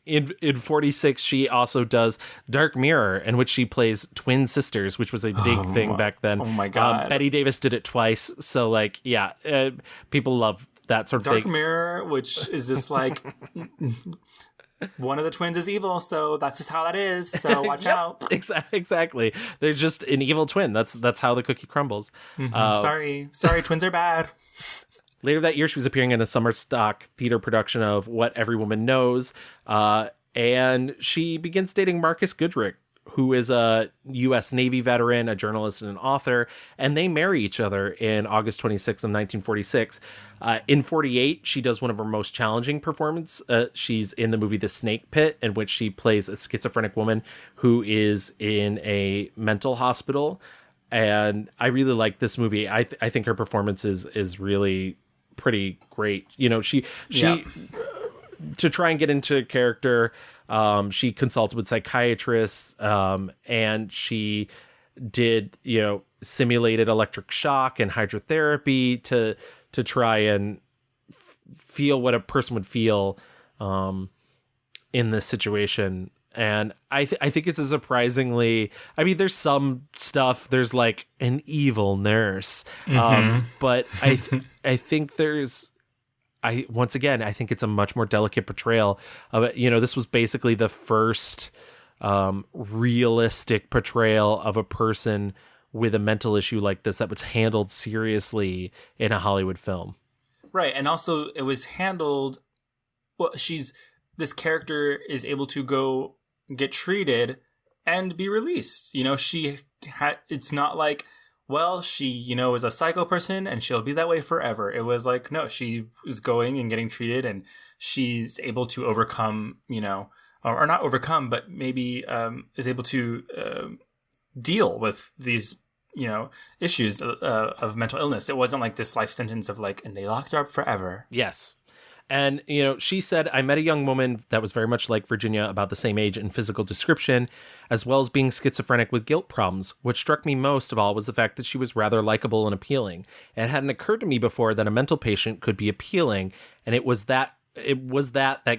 In 46, she also does Dark Mirror, in which she plays twin sisters, which was a big thing back then. Oh my god! Bette Davis did it twice, so like, yeah, people love that sort of Dark thing. Mirror, which is just like one of the twins is evil, so that's just how that is. So watch out. Exactly. They're just an evil twin. That's how the cookie crumbles. Sorry, twins are bad. Later that year, she was appearing in a summer stock theater production of What Every Woman Knows. And she begins dating Marcus Goodrick, who is a U.S. Navy veteran, a journalist, and an author, and they marry each other in August 26th of 1946. In 48, she does one of her most challenging performances. She's in the movie The Snake Pit, in which she plays a schizophrenic woman who is in a mental hospital. And I really like this movie. I think her performance is really pretty great. You know, she to try and get into character, she consulted with psychiatrists, and she did, simulated electric shock and hydrotherapy to try and feel what a person would feel in this situation. And I think it's a surprisingly, there's some stuff, there's like an evil nurse, but I think once again, I think it's a much more delicate portrayal of it. This was basically the first realistic portrayal of a person with a mental issue like this that was handled seriously in a Hollywood film. Right. And also it was handled, this character is able to go get treated and be released. It's not like, well, she, is a psycho person and she'll be that way forever. It was like, no, she is going and getting treated and she's able to overcome, or not overcome, but maybe is able to deal with these, issues of mental illness. It wasn't like this life sentence of like, and they locked her up forever. Yes. And, she said, I met a young woman that was very much like Virginia, about the same age and physical description, as well as being schizophrenic with guilt problems. What struck me most of all was the fact that she was rather likable and appealing. It hadn't occurred to me before that a mental patient could be appealing. And it was that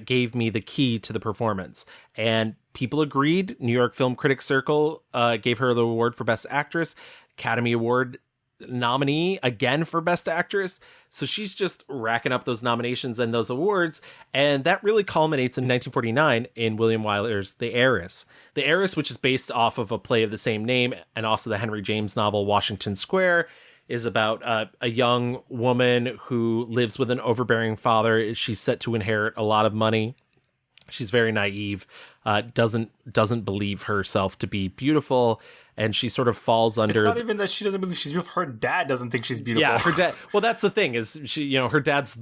gave me the key to the performance. And people agreed. New York Film Critics Circle gave her the award for Best Actress, Academy Award nominee again for Best Actress. So she's just racking up those nominations and those awards, and that really culminates in 1949 in William Wyler's The Heiress. The Heiress, which is based off of a play of the same name and also the Henry James novel Washington Square, is about a young woman who lives with an overbearing father. She's set to inherit a lot of money. She's very naive, doesn't believe herself to be beautiful, and she sort of falls under. It's not even that she doesn't believe she's beautiful. Her dad doesn't think she's beautiful. Yeah, her dad. Well, that's the thing is she, her dad's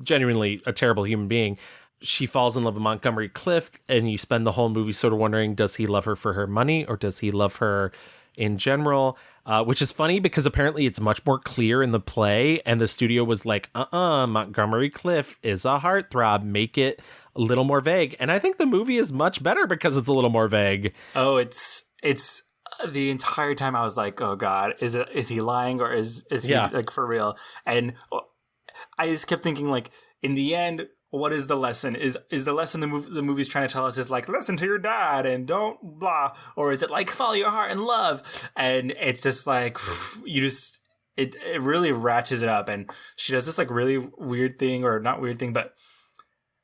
genuinely a terrible human being. She falls in love with Montgomery Clift, and you spend the whole movie sort of wondering, does he love her for her money or does he love her in general? Which is funny because apparently it's much more clear in the play, and the studio was like, Montgomery Clift is a heartthrob, make it a little more vague. And I think the movie is much better because it's a little more vague. Oh, it's the entire time I was like, oh God, is he lying or is he like for real? And I just kept thinking, like, in the end, what is the lesson? Is the lesson the movie's trying to tell us is like, listen to your dad and don't blah, or is it like follow your heart and love? And it's just like it really ratchets it up, and she does this like really weird thing, or not weird thing, but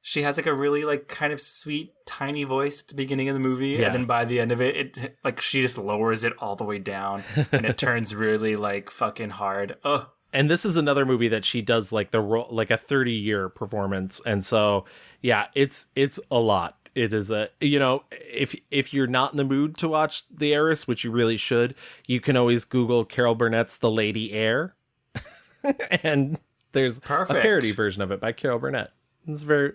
she has like a really like kind of sweet tiny voice at the beginning of the movie, and then by the end of it like she just lowers it all the way down, and it turns really like fucking hard. Ugh. And this is another movie that she does like the role, like a 30-year performance. And so, yeah, it's a lot. It is if you're not in the mood to watch The Heiress, which you really should, you can always Google Carol Burnett's The Lady Heir. And there's a parody version of it by Carol Burnett. It's very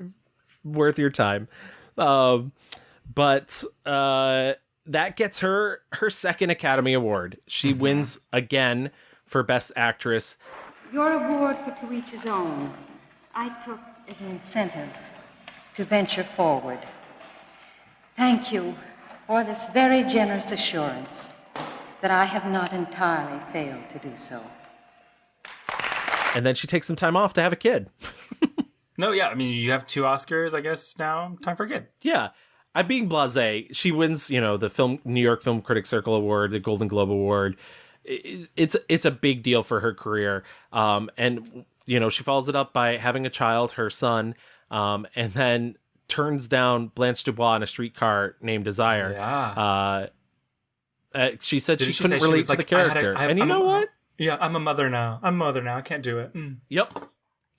worth your time. But that gets her second Academy Award. She wins again for Best Actress. Your award for To Each His Own, I took as an incentive to venture forward. Thank you for this very generous assurance that I have not entirely failed to do so. And then she takes some time off to have a kid. No, yeah, I mean, you have 2 Oscars, I guess, now. Time for a kid. Yeah. I'm being blasé. She wins, the New York Film Critics Circle Award, the Golden Globe Award. It's a big deal for her career. And, she follows it up by having a child, her son, and then turns down Blanche Dubois in a streetcar named Desire. Yeah. She said she couldn't relate to the character. And you know what? Yeah, I'm a mother now. I can't do it. Yep.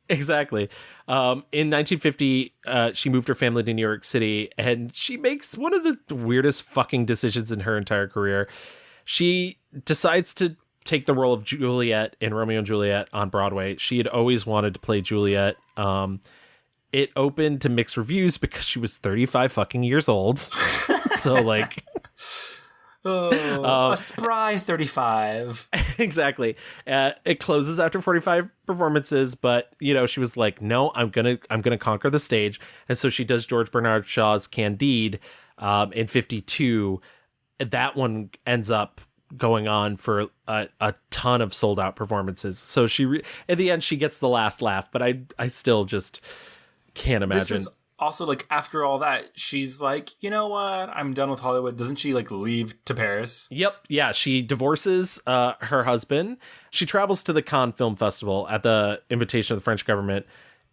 Exactly. In 1950, she moved her family to New York City, and she makes one of the weirdest fucking decisions in her entire career. She decides to take the role of Juliet in Romeo and Juliet on Broadway. She had always wanted to play Juliet. It opened to mixed reviews because she was 35 fucking years old. So, like... a spry 35. Exactly. It closes after 45 performances, but she was like, no, I'm gonna conquer the stage. And so she does George Bernard Shaw's Candide in 52. That one ends up going on for a ton of sold out performances. So at the end she gets the last laugh, but I still just can't imagine. This is also, like, after all that, she's like, you know what? I'm done with Hollywood. Doesn't she, like, leave to Paris? Yep. Yeah. She divorces her husband. She travels to the Cannes Film Festival at the invitation of the French government.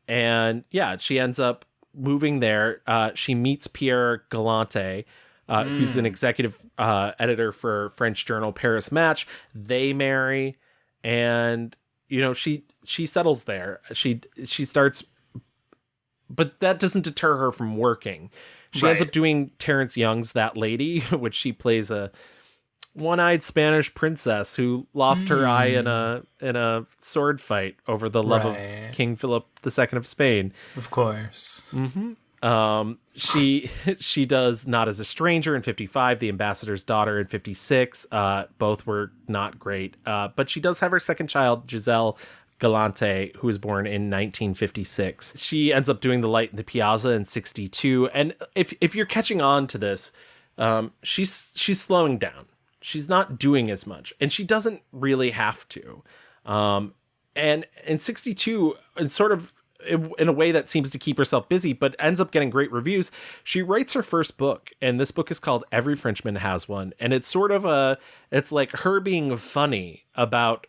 And, yeah, she ends up moving there. She meets Pierre Galante, who's an executive editor for French journal Paris Match. They marry. And, she settles there. She starts... But that doesn't deter her from working. She ends up doing Terrence Young's That Lady, which she plays a one-eyed Spanish princess who lost her eye in a sword fight over the love of King Philip II of Spain. Of course. Mm-hmm. She does Not as a Stranger in 55, The Ambassador's Daughter in 56. Both were not great. But she does have her second child, Giselle Galante, who was born in 1956. She ends up doing The Light in the Piazza in 62. And if you're catching on to this, she's slowing down. She's not doing as much, and she doesn't really have to. And in 62, and sort of in a way that seems to keep herself busy, but ends up getting great reviews, she writes her first book, and this book is called Every Frenchman Has One. And it's sort of it's like her being funny about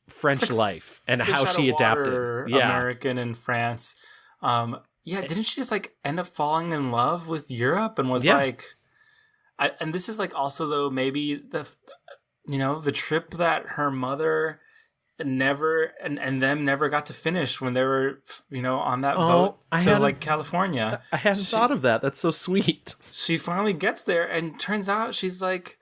French life and how she adapted. American in France. Didn't she just like end up falling in love with Europe and was like, and this is like also though maybe the trip that her mother never and them never got to finish when they were on that boat to California. I hadn't thought of that. That's so sweet. She finally gets there and turns out she's like,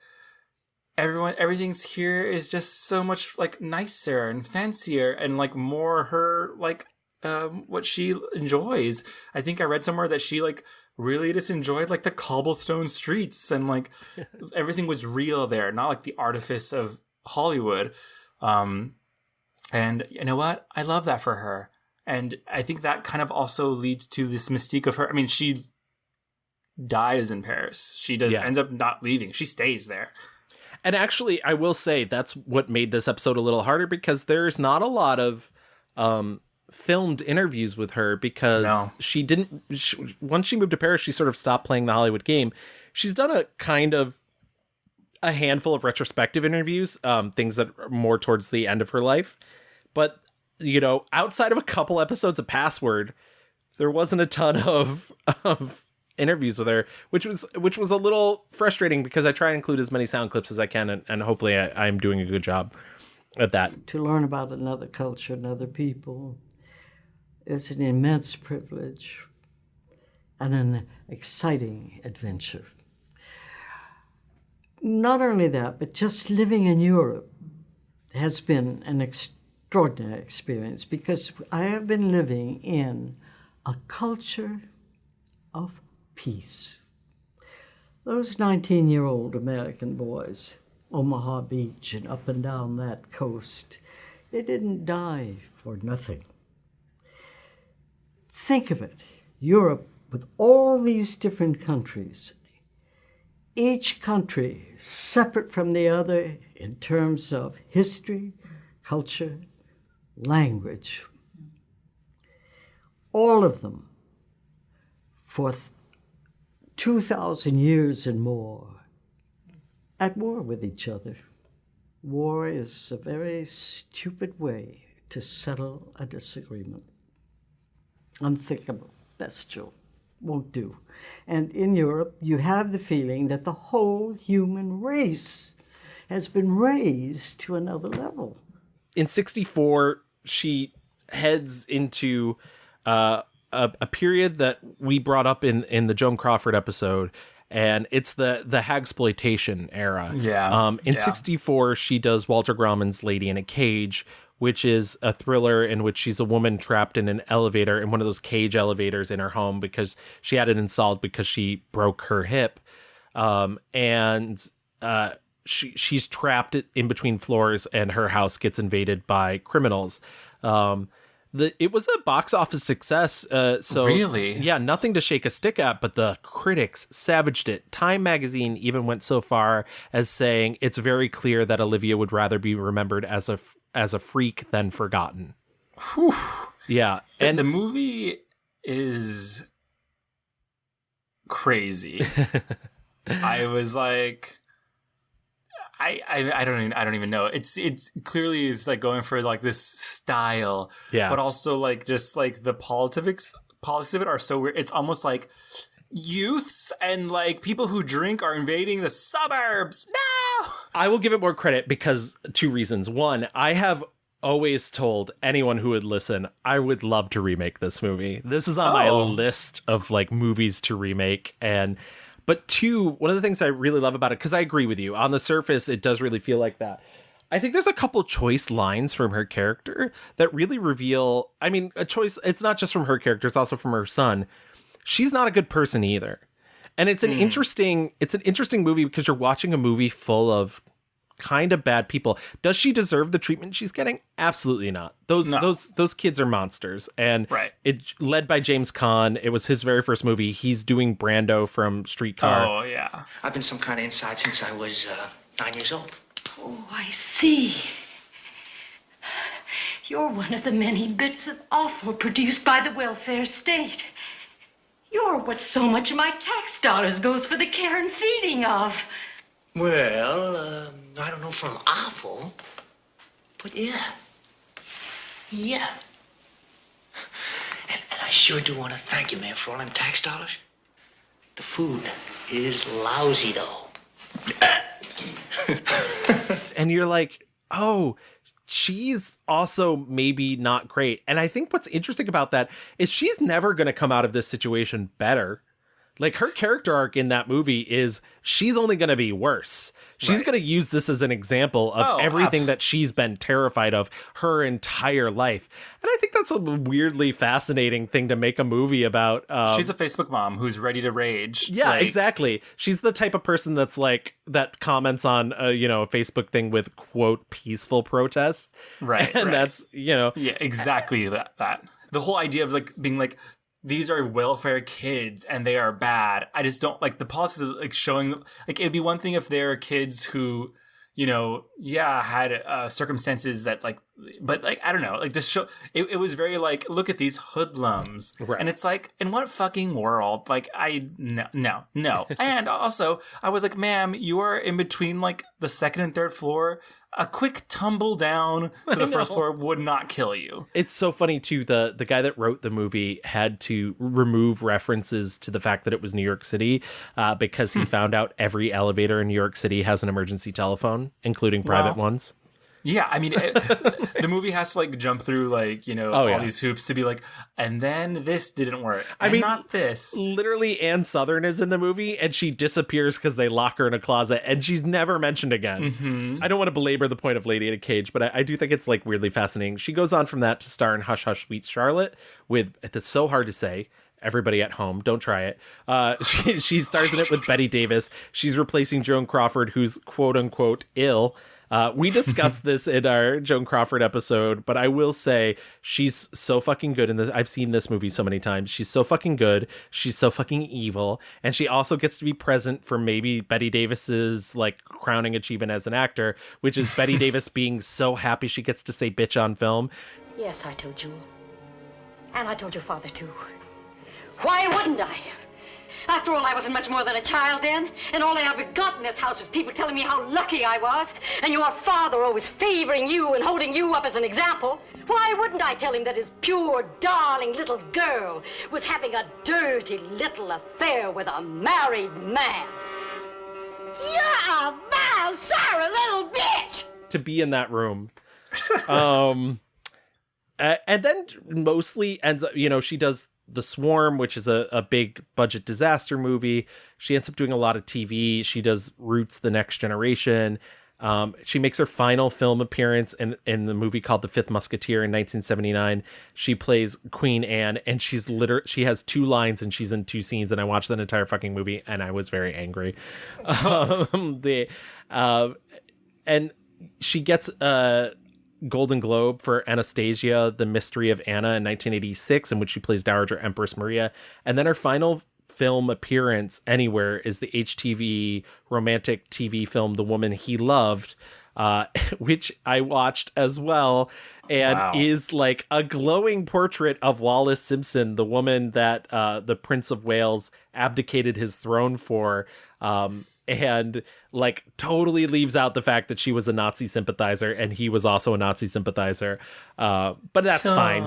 everything's here is just so much like nicer and fancier and like more her like what she enjoys. I think I read somewhere that she like really just enjoyed like the cobblestone streets and like everything was real there, not like the artifice of Hollywood. And you know what? I love that for her. And I think that kind of also leads to this mystique of her. I mean, she dies in Paris. She ends up not leaving. She stays there. And actually, I will say that's what made this episode a little harder, because there's not a lot of filmed interviews with her, because once she moved to Paris, she sort of stopped playing the Hollywood game. She's done a handful of retrospective interviews, things that are more towards the end of her life. But, outside of a couple episodes of Password, there wasn't a ton of interviews with her, which was a little frustrating, because I try and include as many sound clips as I can, and hopefully I'm doing a good job at that. To learn about another culture and other people is an immense privilege and an exciting adventure. Not only that, but just living in Europe has been an extraordinary experience, because I have been living in a culture of peace. Those 19-year-old American boys, Omaha Beach and up and down that coast, they didn't die for nothing. Think of it, Europe with all these different countries, each country separate from the other in terms of history, culture, language. All of them for 2,000 years and more at war with each other. War is a very stupid way to settle a disagreement. Unthinkable, bestial, won't do. And in Europe, you have the feeling that the whole human race has been raised to another level. In 64, she heads into a period that we brought up in the Joan Crawford episode, and it's the hagsploitation era. In 1964, she does Walter Grauman's Lady in a Cage, which is a thriller in which she's a woman trapped in an elevator, in one of those cage elevators in her home, because she had it installed because she broke her hip. She's trapped in between floors, and her house gets invaded by criminals. It was a box office success. Really? Yeah, nothing to shake a stick at, but the critics savaged it. Time magazine even went so far as saying it's very clear that Olivia would rather be remembered as a freak than forgotten. Whew. Yeah. And the movie is crazy. I was like, I don't even know. It's clearly is like going for like this style, but also like just like the politics of it are so weird. It's almost like youths and like people who drink are invading the suburbs. No, I will give it more credit because 2 reasons. One, I have always told anyone who would listen, I would love to remake this movie. This is on my list of like movies to remake. But 2, one of the things I really love about it, because I agree with you, on the surface, it does really feel like that. I think there's a couple choice lines from her character that really reveal, I mean, a choice, it's not just from her character, it's also from her son. She's not a good person either. And it's an interesting movie because you're watching a movie full of kind of bad people. Does she deserve the treatment she's getting? Absolutely not. Those kids are monsters. And it led by James Caan. It was his very first movie. He's doing Brando from Streetcar. Oh yeah. I've been some kind of inside since I was 9 years old. Oh, I see. You're one of the many bits of offal produced by the welfare state. You're what so much of my tax dollars goes for the care and feeding of. Well, I don't know from awful, but yeah. And I sure do want to thank you, man, for all them tax dollars. The food is lousy, though. And you're like, oh, she's also maybe not great. And I think what's interesting about that is she's never going to come out of this situation better. Like, her character arc in that movie is she's only going to be worse. She's going to use this as an example of everything that she's been terrified of her entire life. And I think that's a weirdly fascinating thing to make a movie about. She's a Facebook mom who's ready to rage. Yeah, exactly. She's the type of person that's like, that comments on, a Facebook thing with, quote, peaceful protests. Right. And that's, Yeah, exactly that. The whole idea of like being like, these are welfare kids and they are bad. I just don't like the policies of like showing them. Like, it'd be one thing if there are kids who, had circumstances that like, but like, I don't know, like this show, it was very like, look at these hoodlums. Right. And it's like, in what fucking world? Like, no. And also I was like, ma'am, you are in between like the second and third floor. A quick tumble down to the first floor would not kill you. It's so funny, too. The guy that wrote the movie had to remove references to the fact that it was New York City because he found out every elevator in New York City has an emergency telephone, including private ones. Yeah, I mean, the movie has to like jump through like, all these hoops to be like, and then this didn't work. I mean, not this. Literally, Ann Southern is in the movie and she disappears because they lock her in a closet and she's never mentioned again. Mm-hmm. I don't want to belabor the point of Lady in a Cage, but I do think it's like weirdly fascinating. She goes on from that to star in Hush Hush Sweet Charlotte with, it's so hard to say. Everybody at home, don't try it. She stars in it with Bette Davis. She's replacing Joan Crawford, who's quote unquote ill. We discussed this in our Joan Crawford episode, but I will say she's so fucking good in this. I've seen this movie so many times. She's so fucking good. She's so fucking evil. And she also gets to be present for maybe Bette Davis's like crowning achievement as an actor, which is Bette Davis being so happy she gets to say bitch on film. Yes, I told Jewel. And I told your father, too. Why wouldn't I? After all, I wasn't much more than a child then, and all I ever got in this house was people telling me how lucky I was, and your father always favoring you and holding you up as an example. Why wouldn't I tell him that his pure, darling little girl was having a dirty little affair with a married man? You're a vile, sorry little bitch! To be in that room. And then mostly ends up, she does The Swarm, which is a big budget disaster movie. She ends up doing a lot of TV. She does Roots, The Next Generation. She makes her final film appearance in the movie called The Fifth Musketeer in 1979. She plays Queen Anne, and she has 2 lines and she's in 2 scenes, and I watched that entire fucking movie and I was very angry. And she gets a Golden Globe for Anastasia, The Mystery of Anna in 1986, in which she plays Dowager Empress Maria. And then her final film appearance anywhere is the HTV romantic TV film The Woman He Loved, which I watched as well, and is like a glowing portrait of Wallis Simpson, the woman that the Prince of Wales abdicated his throne for, and like totally leaves out the fact that she was a Nazi sympathizer and he was also a Nazi sympathizer, but that's fine.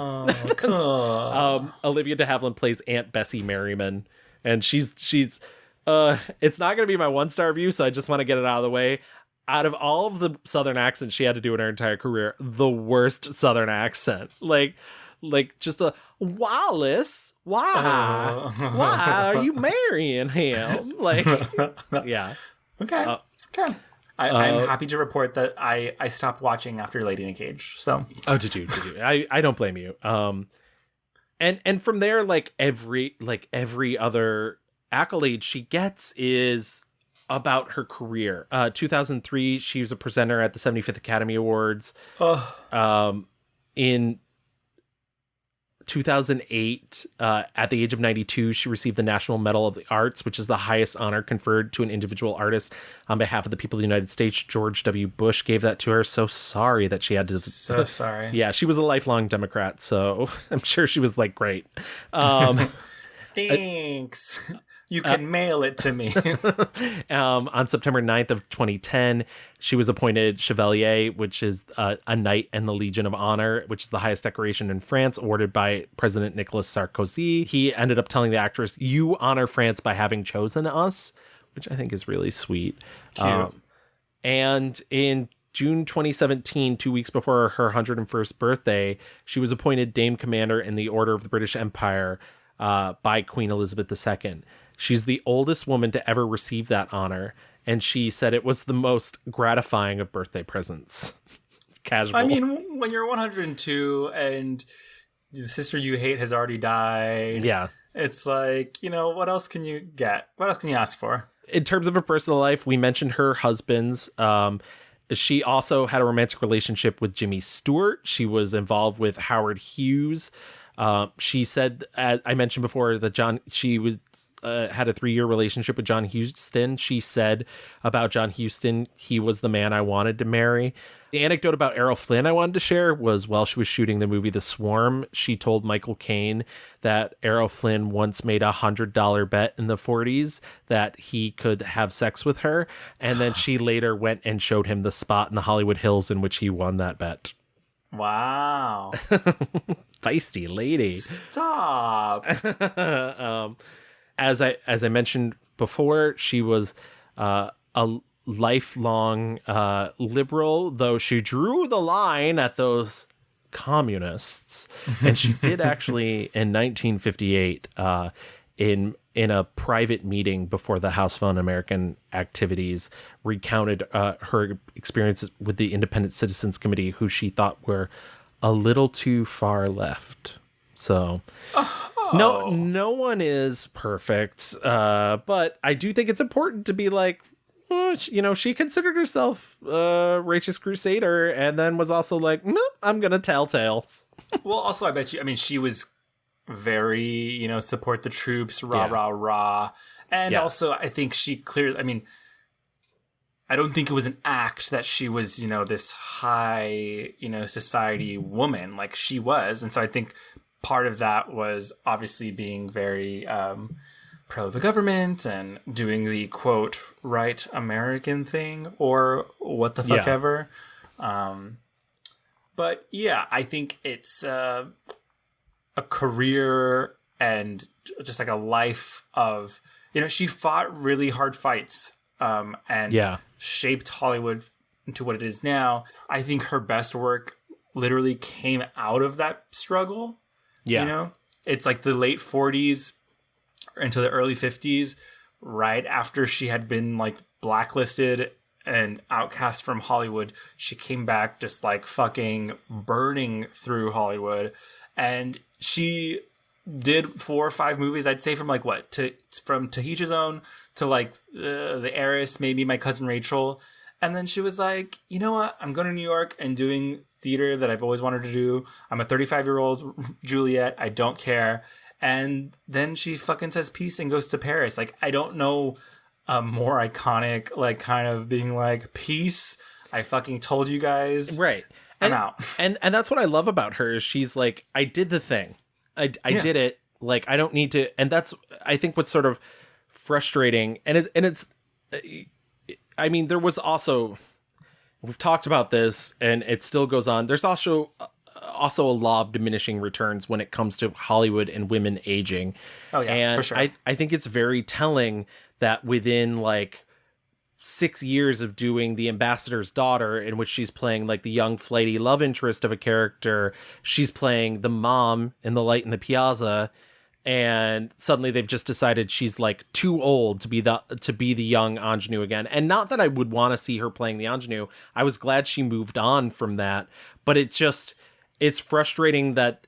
Olivia de Havilland plays Aunt Bessie Merriman, and she's it's not going to be my 1-star review, so I just want to get it out of the way. Out of all of the Southern accents she had to do in her entire career, the worst Southern accent. Like just a Wallace. Why are you marrying him? Like, yeah. Okay. I'm happy to report that I stopped watching after Lady in a Cage. So. Oh, did you? I don't blame you. And from there, like every other accolade she gets is about her career. 2003, she was a presenter at the 75th Academy Awards. In 2008, at the age of 92, she received the National Medal of the Arts, which is the highest honor conferred to an individual artist on behalf of the people of the United States. George W. Bush gave that to her. So sorry that she had to... So sorry. Yeah, she was a lifelong Democrat, so I'm sure she was like, great. Thanks. You can mail it to me. On September 9th of 2010, she was appointed Chevalier, which is a knight in the Legion of Honor, which is the highest decoration in France, awarded by President Nicolas Sarkozy. He ended up telling the actress, "You honor France by having chosen us," which I think is really sweet. Cute. And in June 2017, 2 weeks before her 101st birthday, she was appointed Dame Commander in the Order of the British Empire by Queen Elizabeth II. She's the oldest woman to ever receive that honor, and she said it was the most gratifying of birthday presents. Casual. I mean, when you're 102 and the sister you hate has already died, yeah, it's like, what else can you get? What else can you ask for? In terms of her personal life, we mentioned her husbands. She also had a romantic relationship with Jimmy Stewart. She was involved with Howard Hughes. She said, as I mentioned before, that she was had a 3-year relationship with John Huston. She said about John Huston, he was the man I wanted to marry. The anecdote about Errol Flynn I wanted to share was while she was shooting the movie The Swarm, she told Michael Caine that Errol Flynn once made a $100 bet in the 40s that he could have sex with her. And then she later went and showed him the spot in the Hollywood Hills in which he won that bet. Wow. Feisty lady. Stop. As I mentioned before, she was a lifelong liberal, though she drew the line at those communists. And she did actually in 1958 in a private meeting before the House of Un-American Activities recounted her experiences with the Independent Citizens Committee, who she thought were a little too far left. So no one is perfect, but I do think it's important to be like, she considered herself a righteous crusader, and then was also like, nope, I'm gonna tell tales. Well, also, I bet you, she was very, support the troops, rah. And also, I think she clearly, I don't think it was an act that she was, this high, society woman like she was. And so I think part of that was obviously being very pro the government and doing the quote right American thing or what the fuck ever. But yeah, I think it's a career and just like a life of, she fought really hard fights and shaped Hollywood into what it is now. I think her best work literally came out of that struggle. Yeah. You know, it's like the late 40s into the early 50s, right after she had been like blacklisted and outcast from Hollywood. She came back just like fucking burning through Hollywood. And she did 4 or 5 movies, I'd say, from like from To Each His Own to like The Heiress, maybe My Cousin Rachel. And then she was like, you know what? I'm going to New York and doing theater that I've always wanted to do. I'm a 35-year-old Juliet. I don't care. And then she fucking says peace and goes to Paris. Like, I don't know a more iconic, like, kind of being like, peace. I fucking told you guys. Right. I'm out. And that's what I love about her is she's like, I did the thing. I did it. Like, I don't need to. And that's, I think, what's sort of frustrating. And it's, I mean, there was also, we've talked about this and it still goes on. There's also a law of diminishing returns when it comes to Hollywood and women aging. Oh yeah, and for sure. I think it's very telling that within like 6 years of doing The Ambassador's Daughter, in which she's playing like the young flighty love interest of a character, she's playing the mom in The Light in the Piazza, and suddenly they've just decided she's like too old to be the young ingenue again. And not that I would want to see her playing the ingenue. I was glad she moved on from that, but it's frustrating that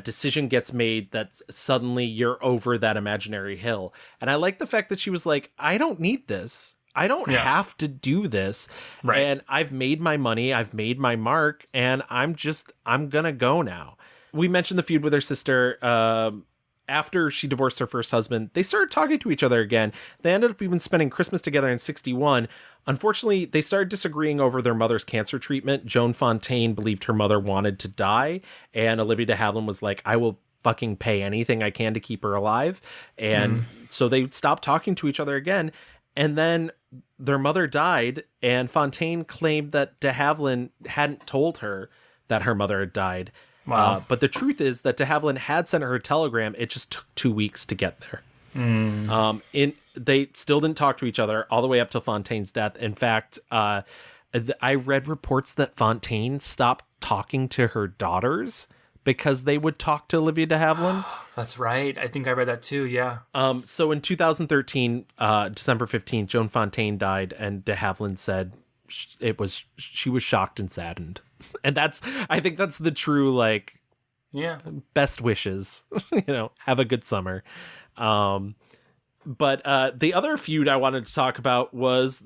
decision gets made, that suddenly you're over that imaginary hill. And I like the fact that she was like, I don't need this. I don't have to do this. Right. And I've made my money. I've made my mark. And I'm going to go now. We mentioned the feud with her sister. After she divorced her first husband, they started talking to each other again. They ended up even spending Christmas together in 1961. Unfortunately, they started disagreeing over their mother's cancer treatment. Joan Fontaine believed her mother wanted to die, and Olivia de Havilland was like, I will fucking pay anything I can to keep her alive. And so they stopped talking to each other again. And then their mother died, and Fontaine claimed that de Havilland hadn't told her that her mother had died. Wow. But the truth is that de Havilland had sent her a telegram. It just took 2 weeks to get there. They still didn't talk to each other all the way up to Fontaine's death. In fact, I read reports that Fontaine stopped talking to her daughters because they would talk to Olivia de Havilland. That's right. I think I read that too. Yeah. So in 2013, December 15th, Joan Fontaine died, and de Havilland said she was shocked and saddened. And I think that's the true, like, best wishes, have a good summer. But the other feud I wanted to talk about was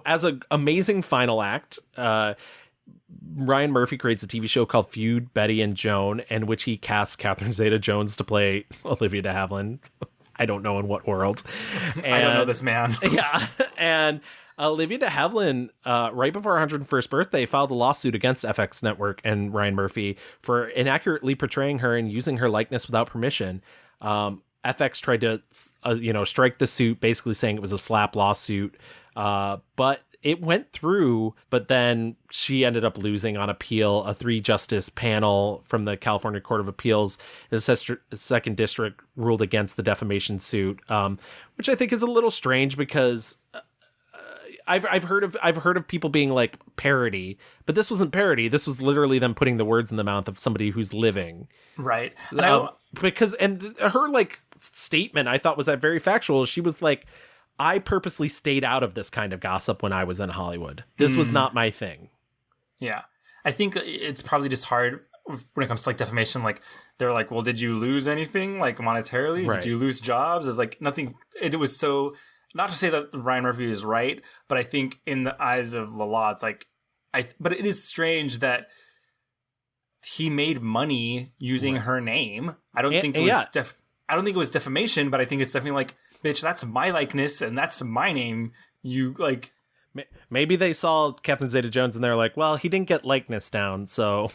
as an amazing final act, Ryan Murphy creates a TV show called Feud, Betty and Joan, in which he casts Catherine Zeta-Jones to play Olivia de Havilland. I don't know in what world. I don't know this man. Yeah. And Olivia de Havilland, right before her 101st birthday, filed a lawsuit against FX Network and Ryan Murphy for inaccurately portraying her and using her likeness without permission. FX tried to, strike the suit, basically saying it was a slap lawsuit. But it went through, but then she ended up losing on appeal. A 3-justice panel from the California Court of Appeals in the Second District ruled against the defamation suit, which I think is a little strange because I've heard of people being like parody, but this wasn't parody. This was literally them putting the words in the mouth of somebody who's living. Right. Because her like statement I thought was that very factual. She was like, I purposely stayed out of this kind of gossip when I was in Hollywood. This was not my thing. Yeah. I think it's probably just hard when it comes to like defamation. Like they're like, well, did you lose anything like monetarily? Right. Did you lose jobs? It's like nothing. It was so, not to say that Ryan Murphy is right, but I think in the eyes of the law, it's like, but it is strange that he made money using her name. I don't think it was I don't think it was defamation, but I think it's definitely like, bitch, that's my likeness and that's my name. You like, maybe they saw Catherine Zeta-Jones and they're like, well, he didn't get likeness down, so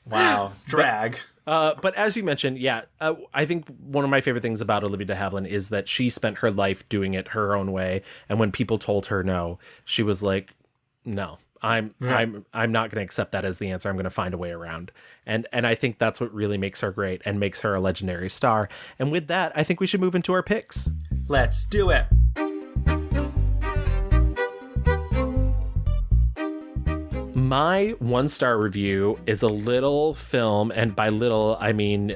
wow, drag. But as you mentioned, I think one of my favorite things about Olivia de Havilland is that she spent her life doing it her own way, and when people told her no, she was like, no. I'm not going to accept that as the answer. I'm going to find a way around. And I think that's what really makes her great and makes her a legendary star. And with that, I think we should move into our picks. Let's do it. My 1-star review is a little film, and by little, I mean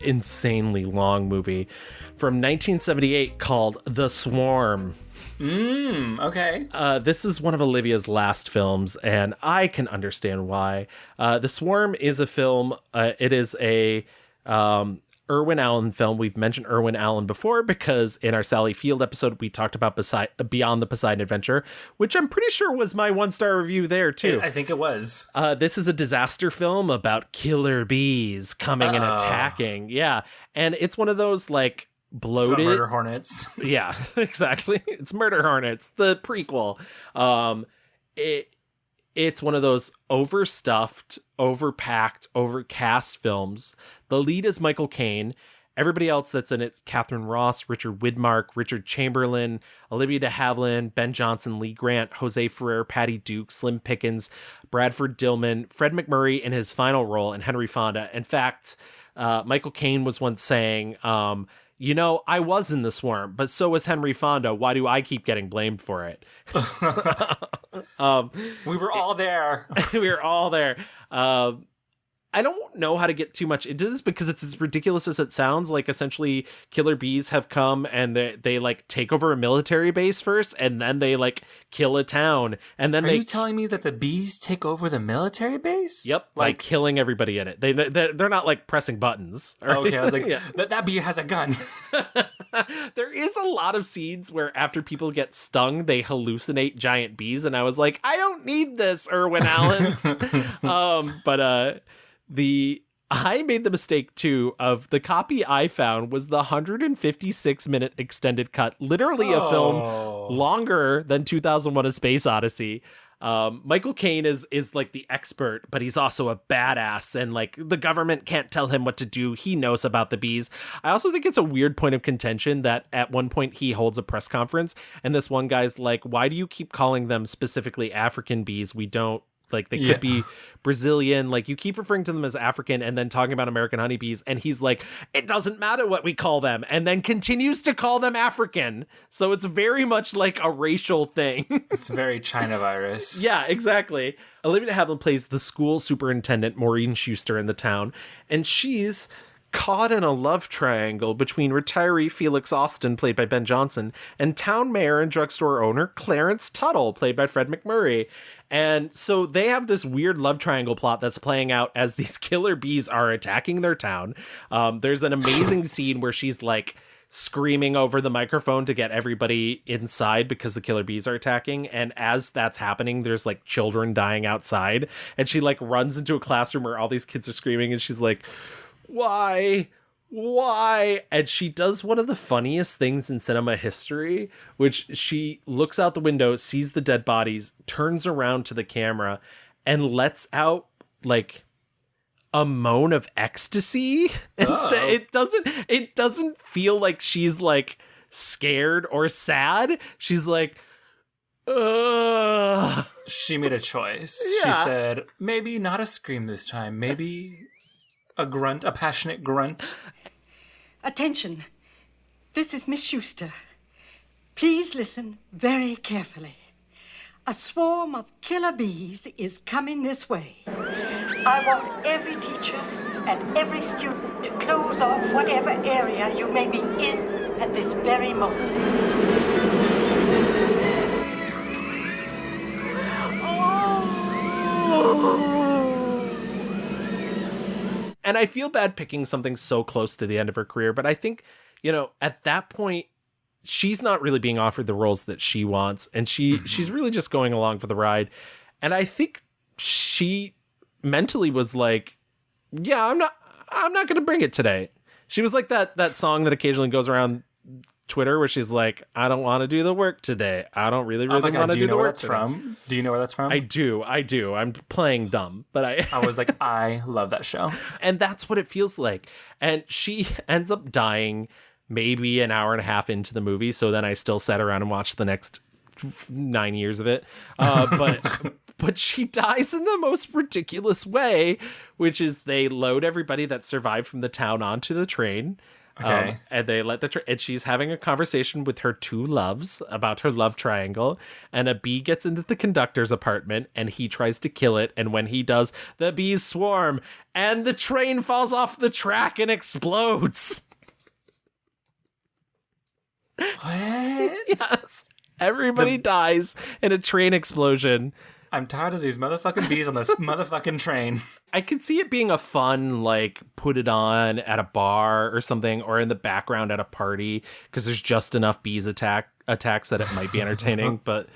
insanely long movie, from 1978 called The Swarm. Okay. This is one of Olivia's last films, and I can understand why. The Swarm is a film. It is a Irwin Allen film. We've mentioned Irwin Allen before because in our Sally Field episode, we talked about Beyond the Poseidon Adventure, which I'm pretty sure was my 1-star review there, too. I think it was. This is a disaster film about killer bees coming and attacking. Yeah. And it's one of those, like, bloated murder hornets. Yeah, exactly. It's Murder Hornets, the prequel. It's one of those overstuffed, overpacked, overcast films. The lead is Michael Caine. Everybody else that's in it's Catherine Ross, Richard Widmark, Richard Chamberlain, Olivia de Havilland, Ben Johnson, Lee Grant, Jose Ferrer, Patty Duke, Slim Pickens, Bradford Dillman, Fred McMurray in his final role, and Henry Fonda. In fact, Michael Caine was once saying, I was in The Swarm, but so was Henry Fonda. Why do I keep getting blamed for it? We were all there. We were all there. I don't know how to get too much into this because it's as ridiculous as it sounds. Like, essentially, killer bees have come and they like take over a military base first, and then they like kill a town, and then Are you telling me that the bees take over the military base? Yep, like killing everybody in it. They're not like pressing buttons. Okay, I was like, that bee has a gun. There is a lot of scenes where after people get stung, they hallucinate giant bees, and I was like, I don't need this, Irwin Allen. I made the mistake too of the copy I found was the 156-minute extended cut, literally a film longer than 2001: A Space Odyssey. Michael Caine is like the expert, but he's also a badass, and like the government can't tell him what to do. He knows about the bees. I also think it's a weird point of contention that at one point he holds a press conference and this one guy's like, why do you keep calling them specifically African bees? We don't, like, they could be Brazilian. Like, you keep referring to them as African and then talking about American honeybees. And he's like, it doesn't matter what we call them. And then continues to call them African. So it's very much like a racial thing. It's very China virus. Yeah, exactly. Olivia de Havilland plays the school superintendent, Maureen Schuster, in the town. And she's caught in a love triangle between retiree Felix Austin, played by Ben Johnson, and town mayor and drugstore owner Clarence Tuttle, played by Fred McMurray. And so they have this weird love triangle plot that's playing out as these killer bees are attacking their town. There's an amazing scene where she's like screaming over the microphone to get everybody inside because the killer bees are attacking. And as that's happening, there's like children dying outside. And she like runs into a classroom where all these kids are screaming, and she's like, why? And she does one of the funniest things in cinema history, which she looks out the window, sees the dead bodies, turns around to the camera, and lets out like a moan of ecstasy. It doesn't feel like she's like scared or sad. She's like, ugh. She made a choice. Yeah. She said, maybe not a scream this time. Maybe a grunt, a passionate grunt. Attention. This is Miss Schuster. Please listen very carefully. A swarm of killer bees is coming this way. I want every teacher and every student to close off whatever area you may be in at this very moment. And I feel bad picking something so close to the end of her career, but I think, at that point, she's not really being offered the roles that she wants, and she's really just going along for the ride. And I think she mentally was like, yeah, I'm not going to bring it today. She was like that song that occasionally goes around Twitter where she's like, I don't want to do the work today. I don't really want to do the work today. Do you know where that's from? Do you know where that's from? I do. I'm playing dumb, but I was like, I love that show. And that's what it feels like. And she ends up dying maybe an hour and a half into the movie. So then I still sat around and watched the next 9 years of it. But she dies in the most ridiculous way, which is they load everybody that survived from the town onto the train. Okay. And they let and she's having a conversation with her two loves about her love triangle. And a bee gets into the conductor's apartment and he tries to kill it. And when he does, the bees swarm and the train falls off the track and explodes. What? Yes. Everybody dies in a train explosion. I'm tired of these motherfucking bees on this motherfucking train. I could see it being a fun, like, put it on at a bar or something, or in the background at a party, because there's just enough bees attacks that it might be entertaining. But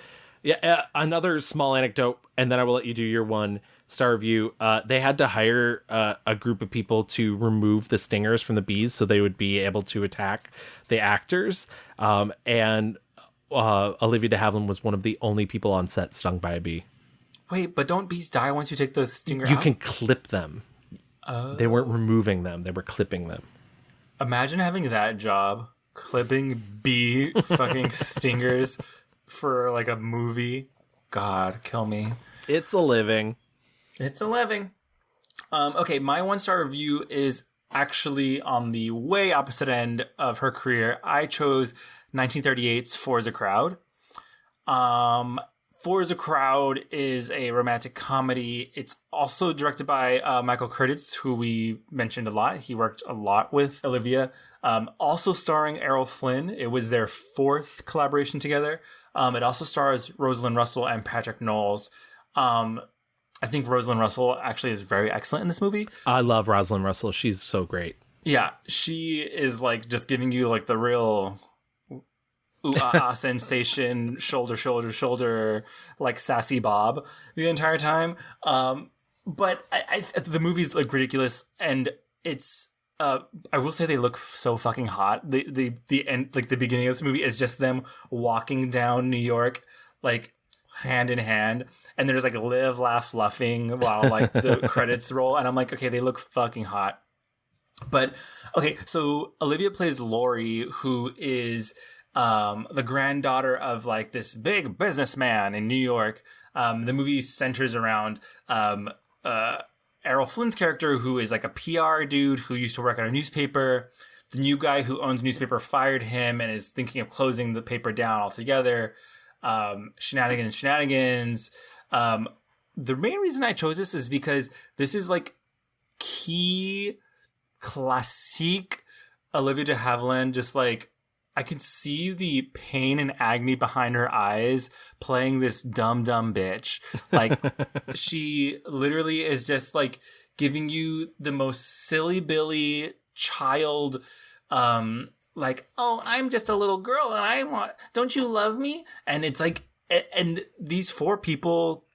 yeah, another small anecdote, and then I will let you do your one star review. They had to hire a group of people to remove the stingers from the bees so they would be able to attack the actors. And Olivia de Havilland was one of the only people on set stung by a bee. Wait, but don't bees die once you take the stinger out? You can clip them. They weren't removing them. They were clipping them. Imagine having that job, clipping bee fucking stingers for like a movie. God, kill me. It's a living. It's a living. Okay, my 1-star review is actually on the way opposite end of her career. I chose 1938's Four is a Crowd. Four is a Crowd is a romantic comedy. It's also directed by Michael Curtiz, who we mentioned a lot. He worked a lot with Olivia. Also starring Errol Flynn. It was their 4th collaboration together. It also stars Rosalind Russell and Patrick Knowles. I think Rosalind Russell actually is very excellent in this movie. I love Rosalind Russell. She's so great. Yeah, she is like just giving you like the real ooh-ah-ah sensation, shoulder, like sassy Bob the entire time. But I the movie's like ridiculous, and it's I will say they look so fucking hot. The end, like the beginning of this movie is just them walking down New York, like hand in hand, and there's like live, laugh, luffing while like the credits roll, and I'm like, okay, they look fucking hot. But okay, so Olivia plays Lori, who is the granddaughter of like this big businessman in New York. The movie centers around Errol Flynn's character, who is like a PR dude who used to work at a newspaper. The new guy who owns the newspaper fired him and is thinking of closing the paper down altogether. Shenanigans. The main reason I chose this is because this is like key classique Olivia de Havilland, just like I can see the pain and agony behind her eyes playing this dumb bitch. Like she literally is just like giving you the most silly Billy child, like, oh, I'm just a little girl and don't you love me? And it's like, and these 4 people,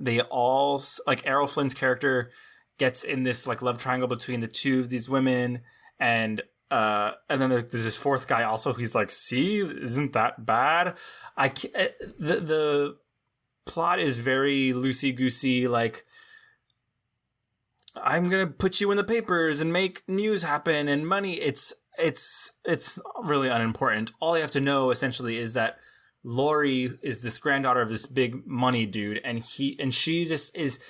they all, like Errol Flynn's character gets in this like love triangle between the 2 of these women, and then there's this 4th guy also. He's like, see, isn't that bad? The plot is very loosey-goosey, like, I'm gonna put you in the papers and make news happen and money. It's really unimportant. All you have to know essentially is that Lori is this granddaughter of this big money dude, and she just is.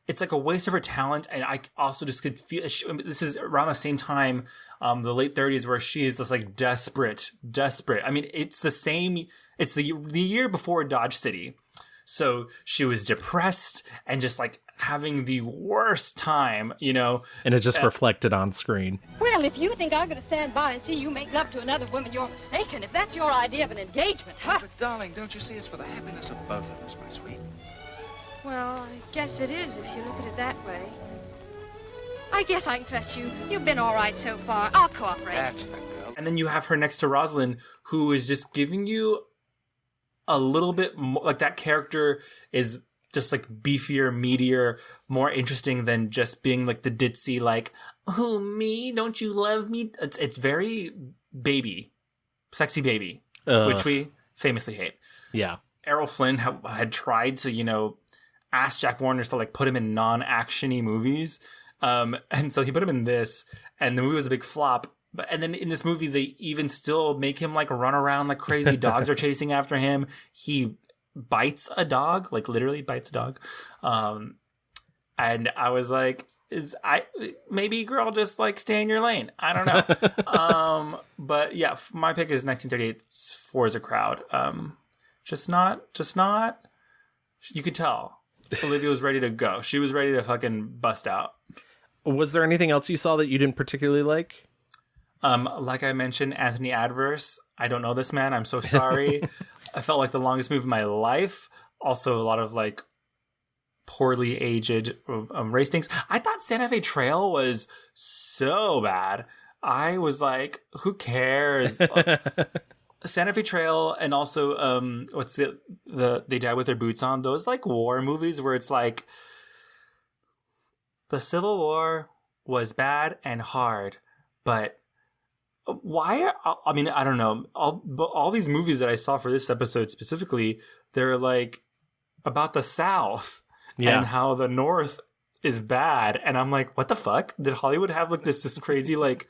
It's like a waste of her talent, and I also just could feel. This is around the same time, the late 30s, where she is just like desperate. I mean, it's the same. It's the year before Dodge City, so she was depressed and just like having the worst time, you know. And it just reflected on screen. Well, if you think I'm going to stand by and see you make love to another woman, you're mistaken. If that's your idea of an engagement, huh? But darling, don't you see it's for the happiness of both of us, my sweet? Well, I guess it is if you look at it that way. I guess I can trust you. You've been all right so far. I'll cooperate. That's the girl. And then you have her next to Rosalind, who is just giving you a little bit more, like that character is just like beefier, meatier, more interesting than just being like the ditzy, like, oh, me, don't you love me? It's very baby, sexy baby, which we famously hate. Yeah. Errol Flynn had tried to, you know, ask Jack Warner to like put him in non-action-y movies. And so he put him in this, and the movie was a big flop. And then in this movie, they even still make him like run around like crazy. Dogs are chasing after him. He bites a dog, like literally bites a dog. And I was like, maybe girl, just like stay in your lane. I don't know. But yeah, my pick is 1938 for as a crowd. Just not. You could tell Olivia was ready to go. She was ready to fucking bust out. Was there anything else you saw that you didn't particularly like? Like I mentioned, Anthony Adverse. I don't know this man. I'm so sorry. I felt like the longest movie of my life. Also, a lot of like poorly aged race things. I thought Santa Fe Trail was so bad. I was like, who cares? Santa Fe Trail, and also what's the They Die with Their Boots On? Those like war movies where it's like the Civil War was bad and hard, but why? I mean, I don't know. All these movies that I saw for this episode specifically, they're like about the South and how the North is bad, and I'm like, what the fuck? Did Hollywood have like this crazy like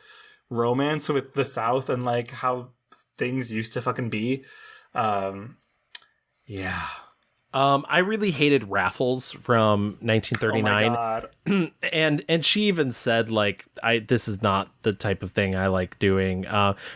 romance with the South and like how things used to fucking be? Yeah. I really hated Raffles from 1939. Oh my God. and she even said like, this is not the type of thing I like doing,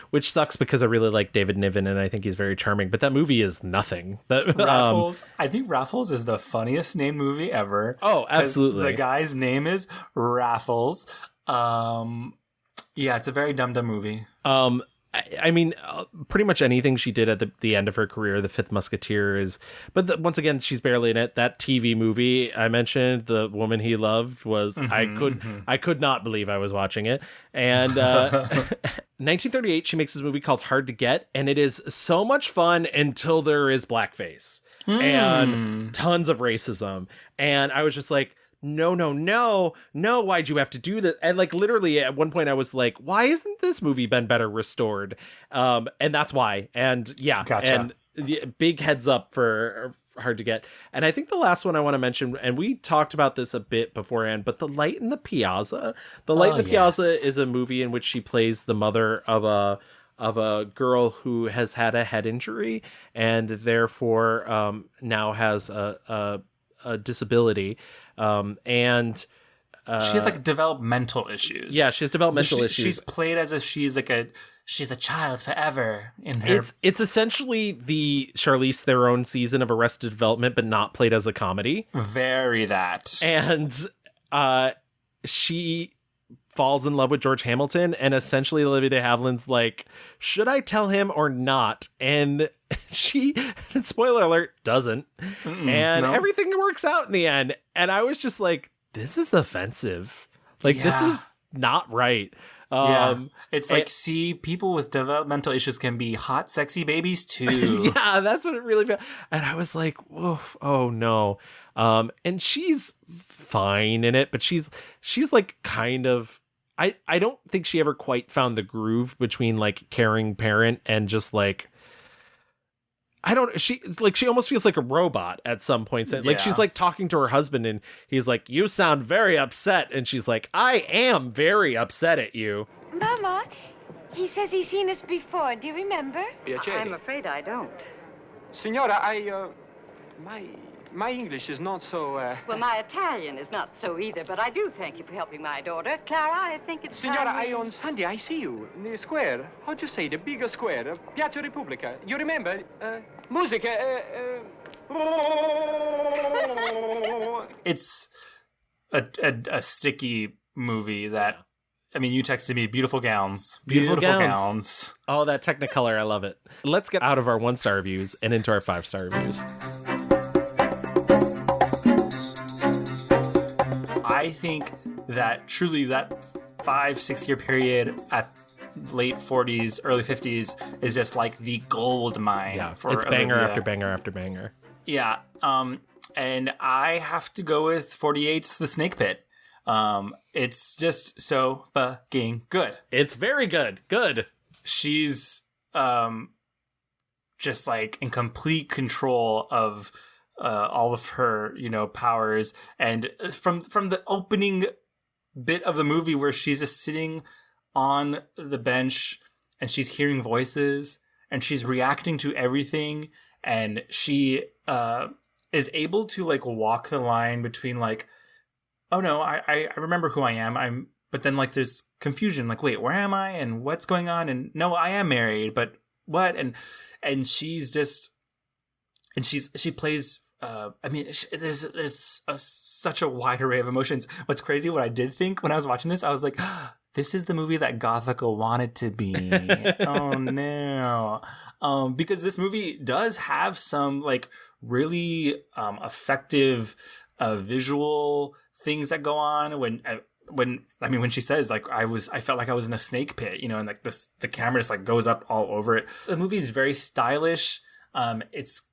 which sucks because I really like David Niven and I think he's very charming, but that movie is nothing. Raffles, I think Raffles is the funniest named movie ever. Oh, absolutely. The guy's name is Raffles. Yeah, it's a very dumb movie. I mean, pretty much anything she did at the end of her career, The Fifth Musketeer is, but once again, she's barely in it. That TV movie I mentioned, The Woman He Loved, was, I could not believe I was watching it. And 1938, she makes this movie called Hard to Get, and it is so much fun until there is blackface and tons of racism. And I was just like, no, why'd you have to do this? And like literally at one point I was like, why isn't this movie been better restored? And that's why. And yeah, gotcha. And big heads up for Hard to Get. And I think the last one I want to mention, and we talked about this a bit beforehand, but The Light in the Piazza. The Light in the Piazza is a movie in which she plays the mother of a girl who has had a head injury and therefore now has a disability. And she has like developmental issues. Yeah, she has developmental issues. She's played as if she's a child forever in her. It's essentially the Charlize Theron season of Arrested Development, but not played as a comedy. Very that. And she falls in love with George Hamilton, and essentially Olivia de Havilland's like, should I tell him or not? And she, spoiler alert, doesn't. And everything works out in the end. And I was just like, this is offensive. Like, this is not right. It's like, see, people with developmental issues can be hot, sexy babies too. Yeah, that's what it really felt. And I was like, whoa, oh no. And she's fine in it, but she's like kind of, I don't think she ever quite found the groove between like caring parent and just like, she almost feels like a robot at some points. Like she's like talking to her husband and he's like, you sound very upset. And she's like, I am very upset at you. Mama, he says he's seen us before. Do you remember? I'm afraid I don't. Signora, my English is not so, Well, my Italian is not so either, but I do thank you for helping my daughter. Clara, I think it's Signora, on Sunday I see you in the square. How'd you say, the bigger square? Piazza Repubblica. You remember? Musica, It's a sticky movie that, I mean, you texted me beautiful gowns. Beautiful gowns. Oh, that Technicolor, I love it. Let's get out of our 1-star reviews and into our 5-star reviews. I think that truly that 5-6 year period at late 40s, early 50s is just like the gold mine for it's banger Olivia. after banger after banger. Yeah. And I have to go with 48's The Snake Pit. It's just so fucking good. It's very good. Good. She's just like in complete control of all of her, powers. And from the opening bit of the movie where she's just sitting on the bench and she's hearing voices and she's reacting to everything, and she is able to like walk the line between like oh no, I remember who I am. But then like there's confusion, like, wait, where am I and what's going on? And no, I am married, but what? And she's just, and she plays, there's such a wide array of emotions. What's crazy, what I did think when I was watching this, I was like, this is the movie that Gothica wanted to be. Oh no. Because this movie does have some like really effective visual things that go on when she says like I felt like I was in a snake pit, and like the camera just like goes up all over it. The movie is very stylish. It's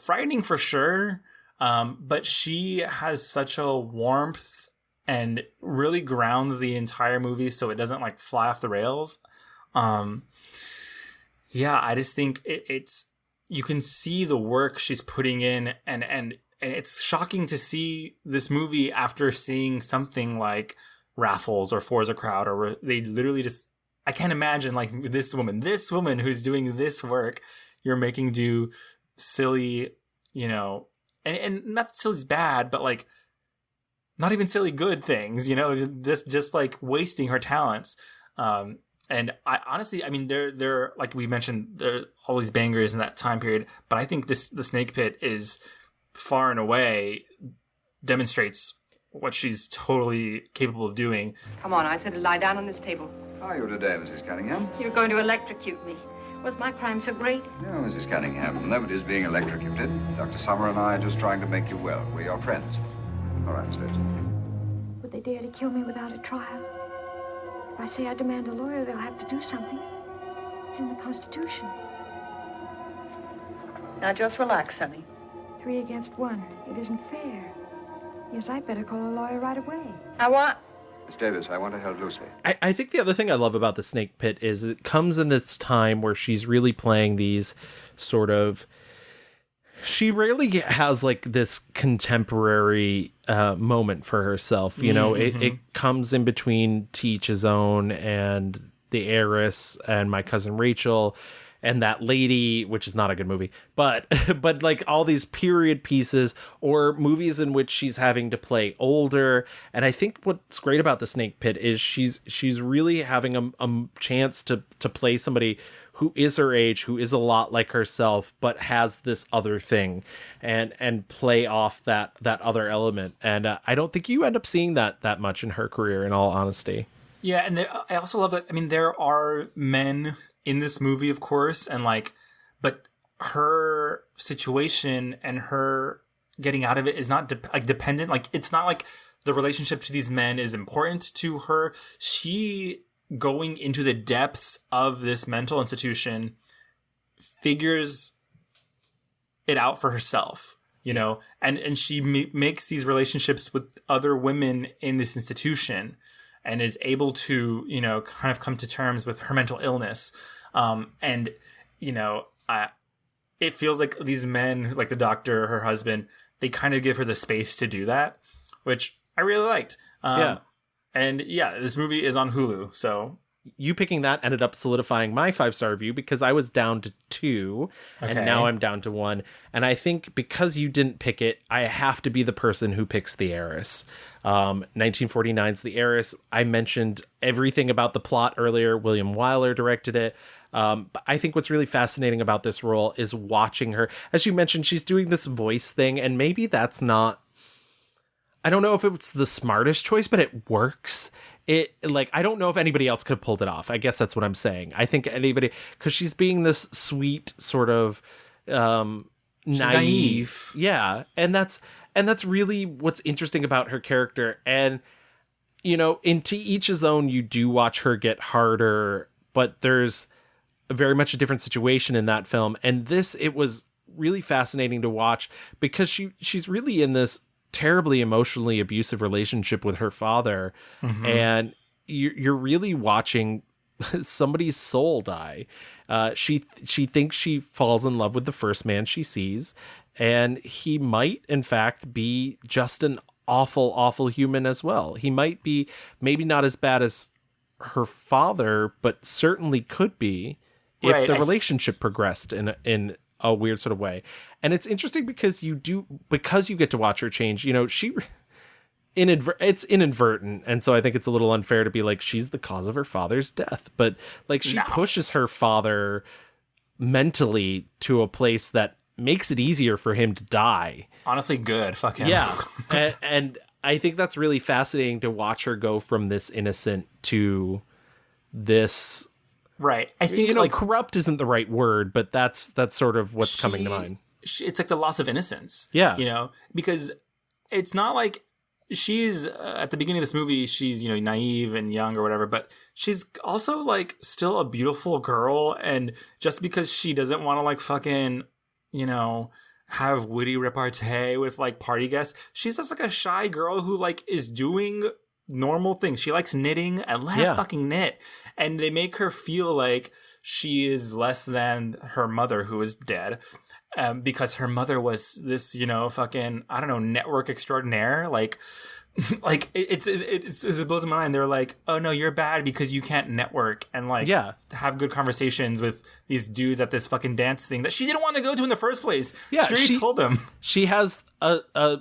frightening for sure. But she has such a warmth and really grounds the entire movie so it doesn't like fly off the rails. I just think it's you can see the work she's putting in, and it's shocking to see this movie after seeing something like Raffles or Forza Crowd, or they literally just, I can't imagine like this woman who's doing this work, you're making do silly, and not silly's bad, but like not even silly good things, this just like wasting her talents. And I honestly, they're like we mentioned, there are all these bangers in that time period, but I think the Snake Pit is far and away demonstrates what she's totally capable of doing. Come on, I said to lie down on this table. How are you today, Mrs. Cunningham? You're going to electrocute me. Was my crime so great? No, Mrs. Cunningham, nobody's being electrocuted. Dr. Summer and I are just trying to make you well. We're your friends. All right, Miss Liz. Would they dare to kill me without a trial? If I say I demand a lawyer, they'll have to do something. It's in the Constitution. Now just relax, honey. 3 against 1. It isn't fair. Yes, I'd better call a lawyer right away. I want... Miss Davis, I want to hold loosely. I think the other thing I love about the Snake Pit is it comes in this time where she's really playing these sort of... She rarely has like this contemporary moment for herself. It comes in between To Each His Own and The Heiress and My Cousin Rachel and That Lady, which is not a good movie, but like all these period pieces or movies in which she's having to play older. And I think what's great about the Snake Pit is she's really having a chance to play somebody who is her age, who is a lot like herself, but has this other thing and play off that other element. And I don't think you end up seeing that much in her career, in all honesty. Yeah, and I also love that. There are men in this movie, of course, and but her situation and her getting out of it is not dependent. Like, it's not like the relationship to these men is important to her. She, going into the depths of this mental institution, figures it out for herself, and she makes these relationships with other women in this institution and is able to, kind of come to terms with her mental illness. It feels like these men, like the doctor, her husband, they kind of give her the space to do that, which I really liked. And yeah, this movie is on Hulu, so... You picking that ended up solidifying my 5-star review because I was down to 2, and now I'm down to 1. And I think because you didn't pick it, I have to be the person who picks The Heiress. 1949's The Heiress. I mentioned everything about the plot earlier. William Wyler directed it. But I think what's really fascinating about this role is watching her. As you mentioned, she's doing this voice thing, and maybe that's not... I don't know if it's the smartest choice, but it works. I don't know if anybody else could have pulled it off. I guess that's what I'm saying. I think anybody, because she's being this sweet sort of naive. Yeah. And that's really what's interesting about her character. And, in To Each His Own, you do watch her get harder, but there's very much a different situation in that film. And this, it was really fascinating to watch because she's really in this terribly emotionally abusive relationship with her father. Mm-hmm. And you're really watching somebody's soul die. She thinks she falls in love with the first man she sees, and he might in fact be just an awful human as well. He might be maybe not as bad as her father, but certainly could be if the relationship progressed in a weird sort of way. And it's interesting because you get to watch her change. it's inadvertent, and so I think it's a little unfair to be like she's the cause of her father's death, but like she pushes her father mentally to a place that makes it easier for him to die. Honestly, good. Fuck him. Yeah, and I think that's really fascinating to watch her go from this innocent to this. Right. I think like corrupt isn't the right word, but that's sort of what's coming to mind. It's like the loss of innocence. Yeah, because it's not like. She's at the beginning of this movie, she's, naive and young or whatever, but she's also like still a beautiful girl. And just because she doesn't want to like fucking, have witty repartee with like party guests, she's just like a shy girl who like is doing normal things. She likes knitting and let her fucking knit. And they make her feel like she is less than her mother who is dead. Because her mother was this, fucking, I don't know, network extraordinaire. Like it blows my mind. They're like, oh no, you're bad because you can't network and like have good conversations with these dudes at this fucking dance thing that she didn't want to go to in the first place. Yeah, she told them. She has a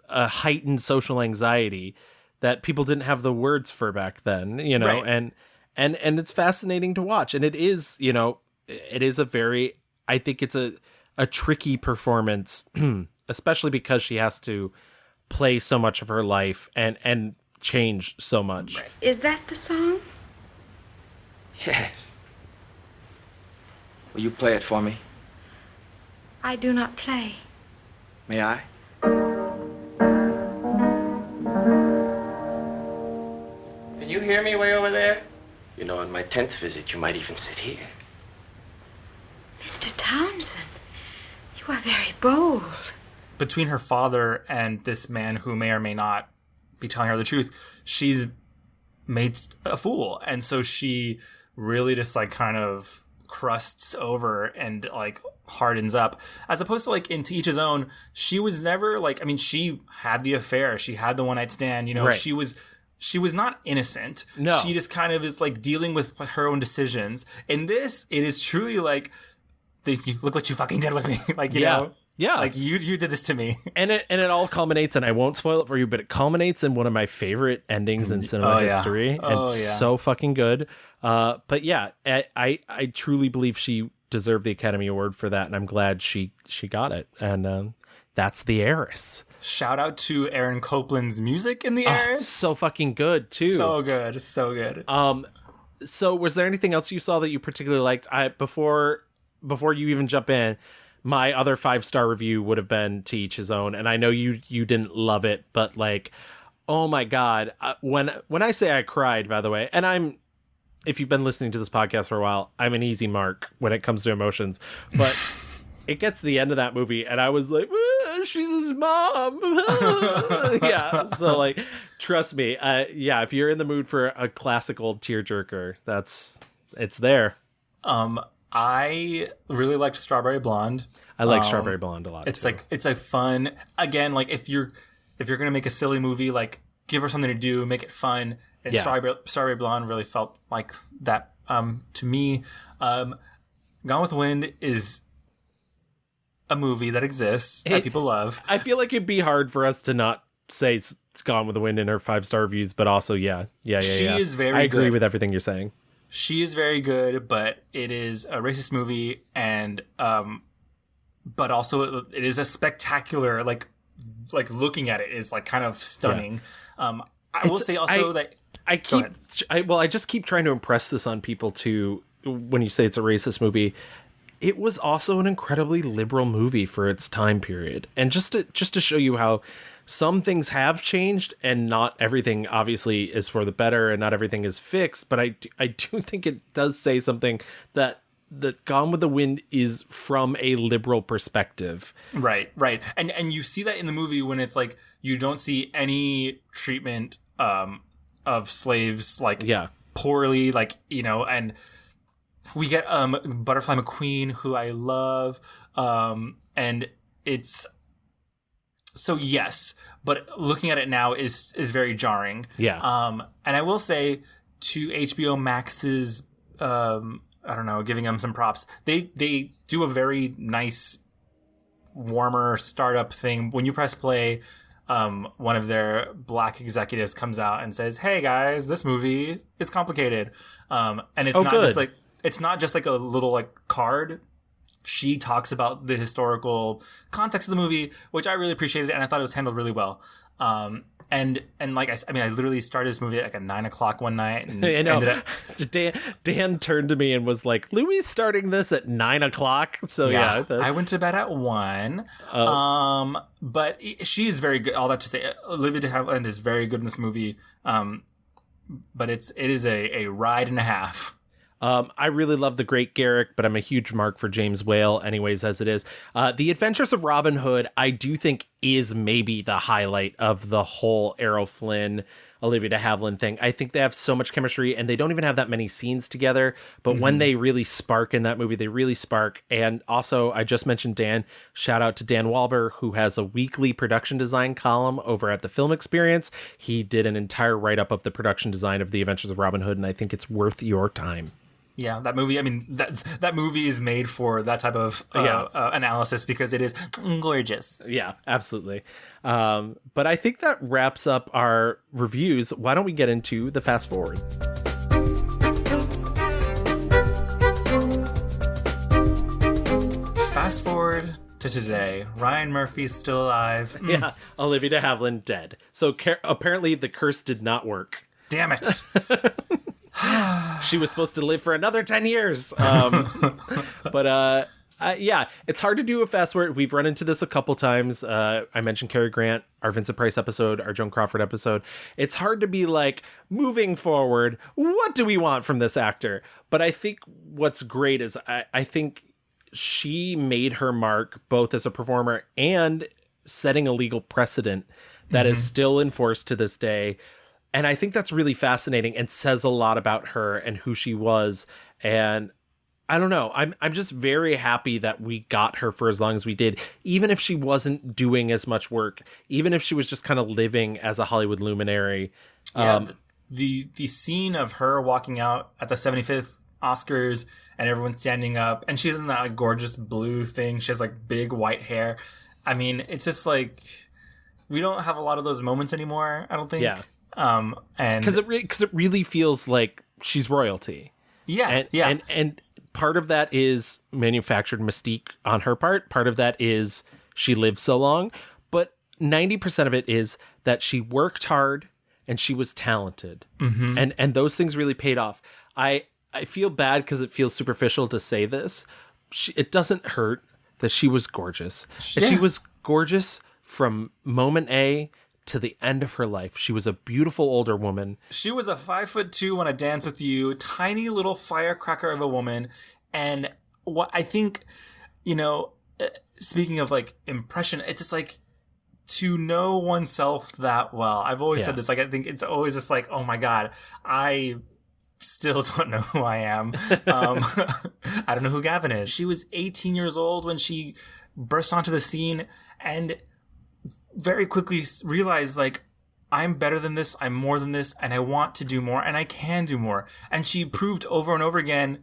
heightened social anxiety that people didn't have the words for back then, right. and it's fascinating to watch. And it is, it is a very, I think it's a tricky performance, especially because she has to play so much of her life and change so much. Right. Is that the song? Yes. Will you play it for me? I do not play. May I? Can you hear me way over there? On my 10th visit, you might even sit here. Mr. Townsend, you are very bold. Between her father and this man who may or may not be telling her the truth, she's made a fool. And so she really just like kind of crusts over and like hardens up, as opposed to like in To Each His Own. She was never like, she had the affair. She had the one night stand, right. She was not innocent. No. She just kind of is like dealing with her own decisions. In this, it is truly like, look what you fucking did with me. Like, you know? Yeah. Like you did this to me. And it all culminates, and I won't spoil it for you, but it culminates in one of my favorite endings in cinema history. And so fucking good. But yeah, I truly believe she deserved the Academy Award for that, and I'm glad she got it. And that's The Heiress. Shout out to Aaron Copland's music in The Heiress. So fucking good too. So good. So good. So was there anything else you saw that you particularly liked? Before you even jump in, my other 5-star review would have been To Each His Own, and I know you didn't love it, but like, oh my god, when I say I cried, by the way, and if you've been listening to this podcast for a while, I'm an easy mark when it comes to emotions, but it gets to the end of that movie, and I was like, she's his mom. Yeah, so like, trust me, if you're in the mood for a classical tearjerker, it's there. I really liked Strawberry Blonde. I like Strawberry Blonde a lot. It's too. It's a fun, again, like if you're gonna make a silly movie, like give her something to do, make it fun. And Strawberry Blonde really felt like that to me. Gone with the Wind is a movie that exists that people love. I feel like it'd be hard for us to not say it's Gone with the Wind in her 5-star reviews, but also she is very good. I agree with everything you're saying. She is very good, but it is a racist movie, and but also it is a spectacular, like looking at it is like kind of stunning. I will say also that I just keep trying to impress this on people too. When you say it's a racist movie, it was also an incredibly liberal movie for its time period, and just to show you how some things have changed, and not everything obviously is for the better, and not everything is fixed. But I do think it does say something that Gone with the Wind is from a liberal perspective. Right. And you see that in the movie when it's like you don't see any treatment of slaves like poorly, like, and we get Butterfly McQueen, who I love, and it's. So yes, but looking at it now is very jarring. Yeah. And I will say to HBO Max's, I don't know, giving them some props. They do a very nice, warmer startup thing. When you press play, one of their black executives comes out and says, "Hey guys, this movie is complicated," and it's not just like a little like card. She talks about the historical context of the movie, which I really appreciated, and I thought it was handled really well. And like I literally started this movie at like 9 o'clock one night. And I know. Dan turned to me and was like, "Louis starting this at 9 o'clock." So yeah, I went to bed at 1. But she is very good. All that to say, Olivia de Havilland is very good in this movie. But it is a ride and a half. I really love The Great Garrick, but I'm a huge mark for James Whale anyways, as it is. The Adventures of Robin Hood, I do think is maybe the highlight of the whole Errol Flynn, Olivia de Havilland thing. I think they have so much chemistry, and they don't even have that many scenes together, but when they really spark in that movie, they really spark. And also, I just mentioned Dan, shout out to Dan Walber, who has a weekly production design column over at the Film Experience. He did an entire write-up of the production design of The Adventures of Robin Hood, and I think it's worth your time. Yeah, that movie, I mean, that movie is made for that type of analysis because it is gorgeous. Yeah, absolutely. But I think that wraps up our reviews. Why don't we get into the fast forward? Fast forward to today. Ryan Murphy's still alive. Yeah, Olivia de Havilland dead. So apparently the curse did not work. Damn it. She was supposed to live for another 10 years. But yeah, it's hard to do a fast forward. We've run into this a couple times. I mentioned Cary Grant, our Vincent Price episode, our Joan Crawford episode. It's hard to be like, moving forward, what do we want from this actor? But I think what's great is I think she made her mark both as a performer and setting a legal precedent that is still enforced to this day. And I think that's really fascinating and says a lot about her and who she was. And I don't know, I'm just very happy that we got her for as long as we did, even if she wasn't doing as much work, even if she was just kind of living as a Hollywood luminary. The scene of her walking out at the 75th Oscars and everyone standing up, and she's in that like gorgeous blue thing. She has like big white hair. I mean, it's just like, we don't have a lot of those moments anymore, I don't think. Yeah. And because it really feels like she's royalty. Yeah. And part of that is manufactured mystique on her part. Part of that is she lived so long, but 90% of it is that she worked hard and she was talented. And those things really paid off. I feel bad because it feels superficial to say this. It doesn't hurt that she was gorgeous. Yeah. And she was gorgeous from moment A to the end of her life. She was a beautiful older woman. She was a 5'2" when I Dance with You, tiny little firecracker of a woman. And what I think, speaking of like impression, it's just like to know oneself that well. I've always said this, like, I think it's always just like, oh my God, I still don't know who I am. I don't know who Gavin is. She was 18 years old when she burst onto the scene and very quickly realized, like, I'm better than this, I'm more than this, and I want to do more, and I can do more. And she proved over and over again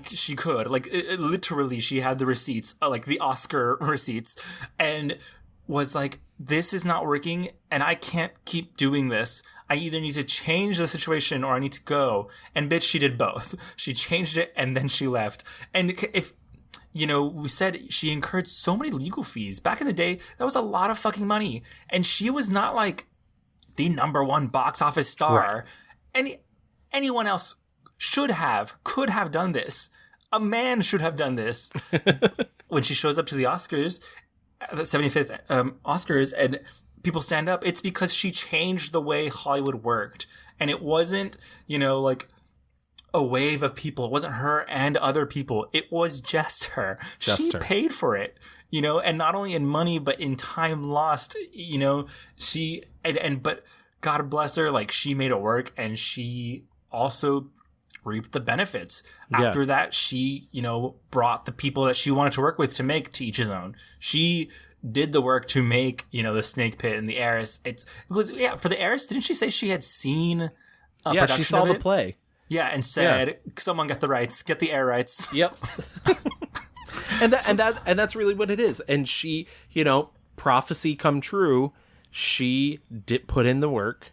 she could. Like, literally, she had the receipts, like the Oscar receipts, and was like, this is not working, and I can't keep doing this. I either need to change the situation or I need to go. And bitch, she did both. She changed it, and then she left. And if... we said she incurred so many legal fees. Back in the day, that was a lot of fucking money. And she was not like the #1 box office star. Right. Anyone else could have done this. A man should have done this. When she shows up to the Oscars, the 75th Oscars, and people stand up, it's because she changed the way Hollywood worked. And it wasn't, like a wave of people. It wasn't her and other people. It was just her. She paid for it, and not only in money, but in time lost, she, but God bless her, like, she made it work, and she also reaped the benefits. After that, she, brought the people that she wanted to work with to make To Each His Own. She did the work to make, the Snake Pit and The Heiress. For The Heiress, didn't she say she had seen a production she saw of the it? play. Yeah, and said, someone get the rights, get the air rights. Yep. and that's really what it is. And she, prophecy come true. she did put in the work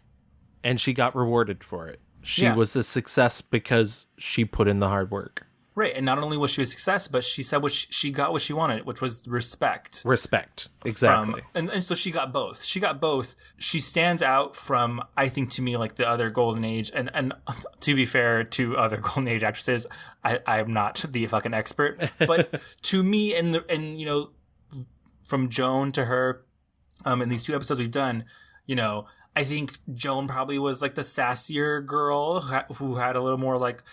and she got rewarded for it. She was a success because she put in the hard work. Right, and not only was she a success, but she said she got what she wanted, which was respect. Respect, exactly. And so she got both. She stands out from, I think, to me, like the other Golden Age, and to be fair to other Golden Age actresses, I'm not the fucking expert, but to me, and you know, from Joan to her, in these 2 episodes we've done, you know, I think Joan probably was like the sassier girl who had a little more like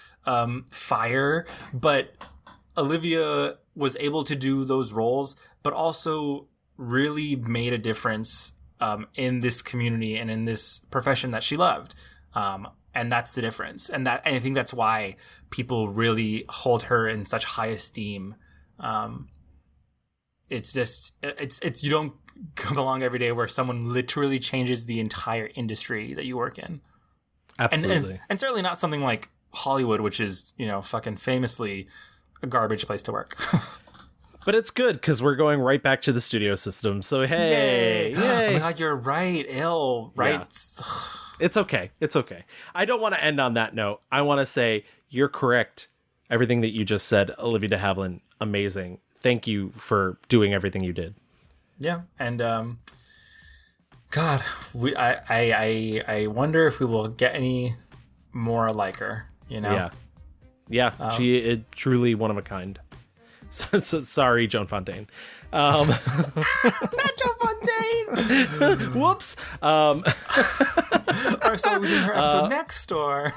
fire, but Olivia was able to do those roles, but also really made a difference in this community and in this profession that she loved. And that's the difference. And I think that's why people really hold her in such high esteem. It's just, you don't come along every day where someone literally changes the entire industry that you work in. Absolutely. And certainly not something like Hollywood, which is, you know, fucking famously a garbage place to work. But it's good because we're going right back to the studio system. So, hey. Yay. Oh my God, you're right. Right. Yeah. It's okay. It's okay. I don't want to end on that note. I want to say you're correct. Everything that you just said, Olivia de Havilland, amazing. Thank you for doing everything you did. Yeah, and God, I wonder if we will get any more like her. You know? Yeah. She is truly one of a kind. So sorry, Joan Fontaine. Not Joan Fontaine. Whoops. Or so we're doing her episode next, or.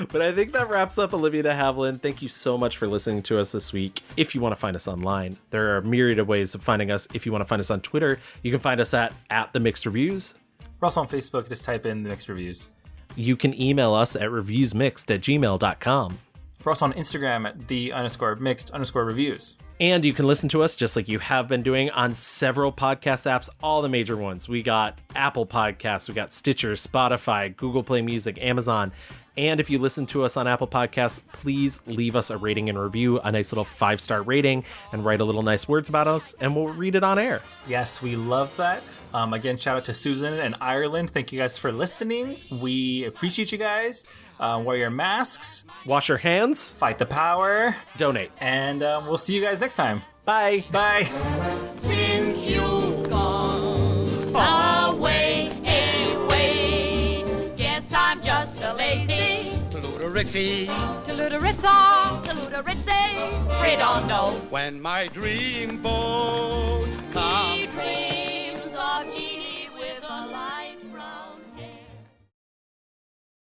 But I think that wraps up Olivia de Havilland. Thank you so much for listening to us this week. If you want to find us online, there are a myriad of ways of finding us. If you want to find us on Twitter, you can find us at The Mixed Reviews. We're also on Facebook. Just type in The Mixed Reviews. You can email us at reviewsmixed@gmail.com. We're also on Instagram at _mixed_reviews. And you can listen to us just like you have been doing on several podcast apps, all the major ones. We got Apple Podcasts, we got Stitcher, Spotify, Google Play Music, Amazon. And if you listen to us on Apple Podcasts, please leave us a rating and review, a nice little 5-star rating, and write a little nice words about us, and we'll read it on air. Yes, we love that. Again, shout out to Susan and Ireland. Thank you guys for listening. We appreciate you guys. Wear your masks. Wash your hands. Fight the power. Donate. And we'll see you guys next time. Bye. Bye. Since you've gone away, guess I'm just a lazy Toluda-Rixie, Toluda-Ritza, Toluda-Ritzy, redondo. when my dream boat comes home.